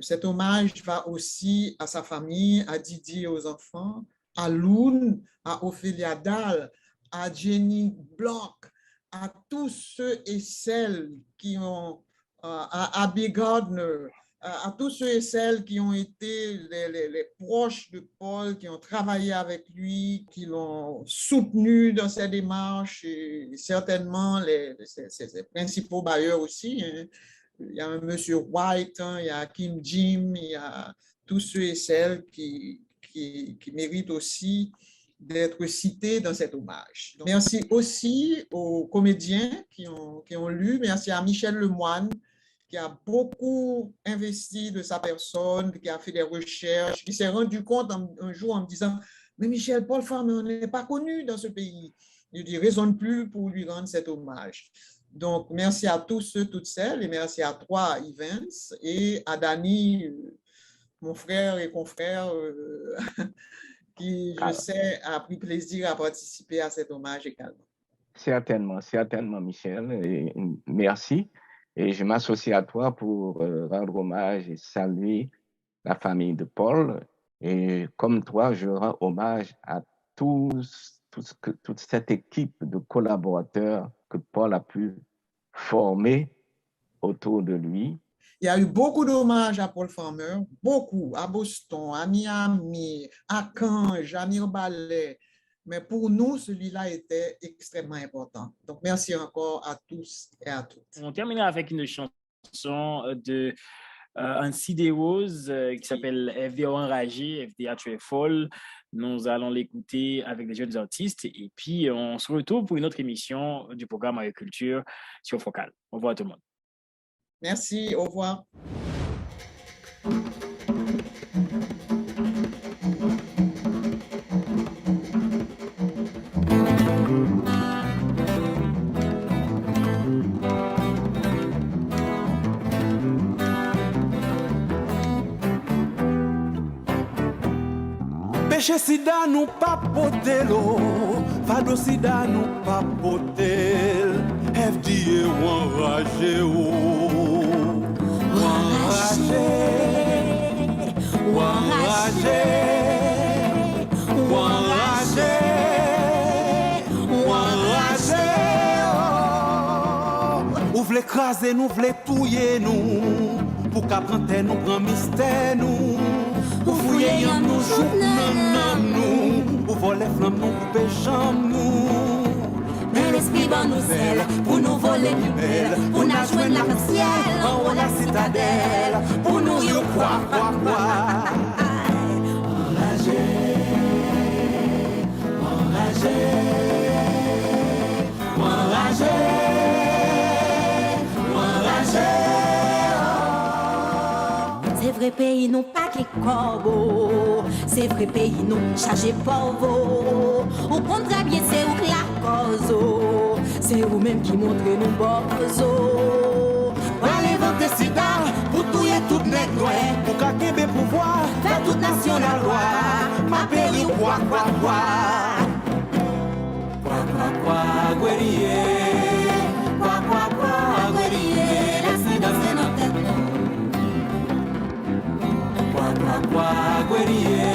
cet hommage va aussi à sa famille, à Didier, aux enfants, à Loun, à Ophélia Dahl, à Jenny Bloch, à tous ceux et celles qui ont, à Abby Gardner, à tous ceux et celles qui ont été les proches de Paul, qui ont travaillé avec lui, qui l'ont soutenu dans ses démarches et certainement ses principaux bailleurs aussi. Hein. Il y a un monsieur White, hein, il y a Kim Jim, il y a tous ceux et celles qui méritent aussi d'être cités dans cet hommage. Donc, merci aussi aux comédiens qui ont lu. Merci à Michel Lemoine, qui a beaucoup investi de sa personne, qui a fait des recherches, qui s'est rendu compte un jour en me disant « Mais Michel Paul Farmer n'est pas connu dans ce pays. » Je dis « Raisonne plus pour lui rendre cet hommage. » Donc, merci à tous ceux, toutes celles, et merci à toi, Evans, et à Danny, mon frère et confrère, qui, je sais, a pris plaisir à participer à cet hommage également. Certainement, Michel. Et merci. Et je m'associe à toi pour rendre hommage et saluer la famille de Paul. Et comme toi, je rends hommage à toute cette équipe de collaborateurs que Paul a pu former autour de lui. Il y a eu beaucoup d'hommages à Paul Farmer, beaucoup, à Boston, à Miami, à Canges, à Mirbalais. Mais pour nous, celui-là était extrêmement important. Donc, merci encore à tous et à toutes. On termine avec une chanson de Ancy Desroses qui s'appelle FDA Enragé, FDA Tu es folle. Nous allons l'écouter avec des jeunes artistes et puis on se retrouve pour une autre émission du programme Agriculture sur Focal. Au revoir à tout le monde. Merci, au revoir. Péché sida nous pas poter l'eau, fado sida nous pas poter, FDA ou enragé. enragé, oh. Enragé, enragé, enragé, enragé, oh. Ou vle écraser nous, vle touyer nous, pour qu'après nous prend mystère nous. Ou fouiller nous, joue nous, ou voler flamme nous, couper chambre nous. Mais l'esprit ban nous ailes pour nous voler plus belle, pour nous jouer l'arc-en-ciel en haut la citadelle, pour nous y quoi. Enragé, enragé, enragé, enragé. C'est vrai pays non pas que corbeaux, c'est vrai pays non chargé pauvre. Au contraire bien c'est où que la cause, c'est vous même qui montrez nous bozo. Allez inventer sida pour touiller tout nègre, pour qu'à Québec pouvoir Faire toute nation la loi, ma péri quoi, guerrier, guerrier, laissez danser nos têtes. guerrier,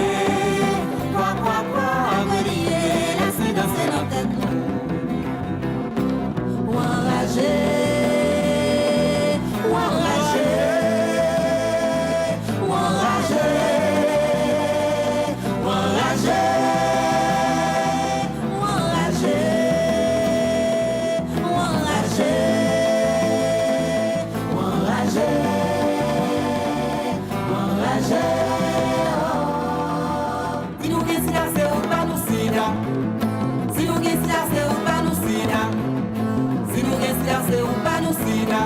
Guerrier, laissez danser nos têtes. Enragé, enragé, enragé, enragé, enragé, enragé, enragé. si nous gagnons sida, c'est ou pas nous sida. Si nous gagnons sida, c'est ou pas nous sida. Si nous gagnons sida, c'est ou pas nous sida.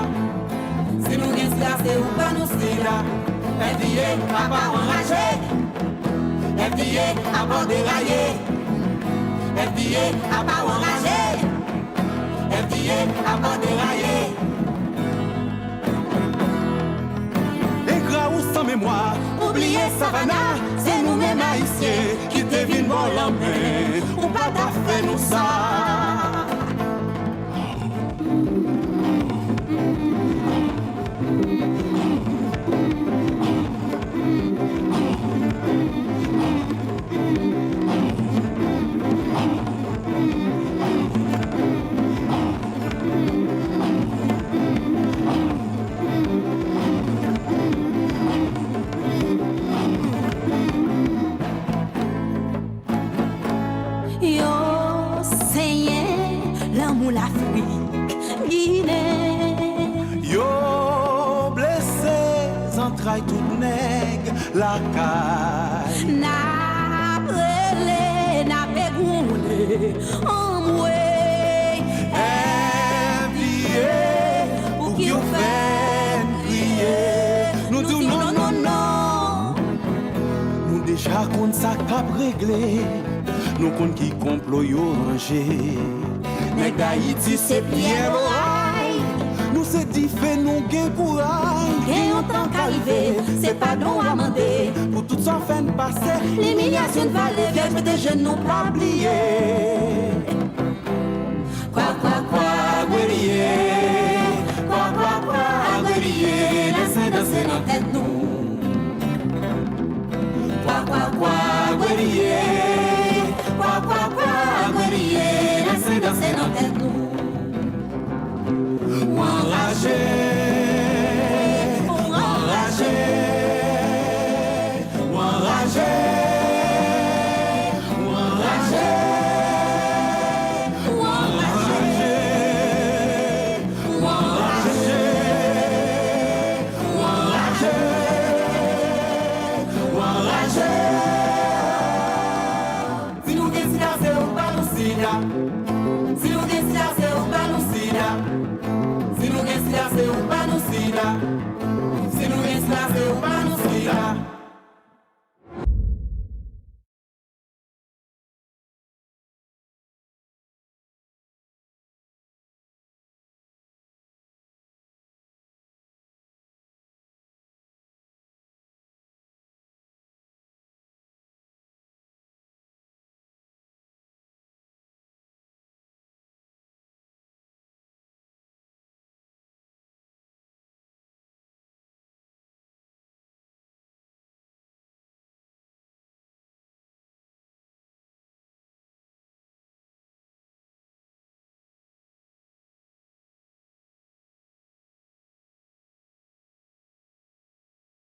Si nous gagnons sida, c'est ou pas nous sida. FDA à pas enragé. FDA à pas déraillé. FDA à pas enragé. FDA à pas déraillé. Les gras ou sans mémoire, oubliez Savannah, c'est nous-mêmes haïtiens qui devinent mon lambé, ou pas ta fait nous ça. Yo, Seigneur, l'amour l'Afrique, Guinée. Yo, blessé, entrailles tout nègre, la caille. Na prele, na pegoule, amoué. Envié, ou qui ou fait crier. Nous disons non, non, non. Nous déjà compte ça cap réglé. Nous compte qui complot yo rangé. Nèg d'Haïti c'est Pierre Moraille. Nous c'est dit fait nous gain courage. Et on tant qu'arrivé, c'est pas don à demander. Pour tout ça fin de passer. L'humiliation de valer, vierge des jeunes nous pas oublier. Guerrier. Guerrier. Laissez danser nos têtes nous. Guerrier. Guerrier, laissez danser nos têtes nous. Enragé. Enragé, Enragé. enragé, Si nous gagnons sida, c'est ou pas nous sida. Si nous gagnons sida, c'est ou pas nous sida. Si nous gagnons sida, c'est ou pas nous sida.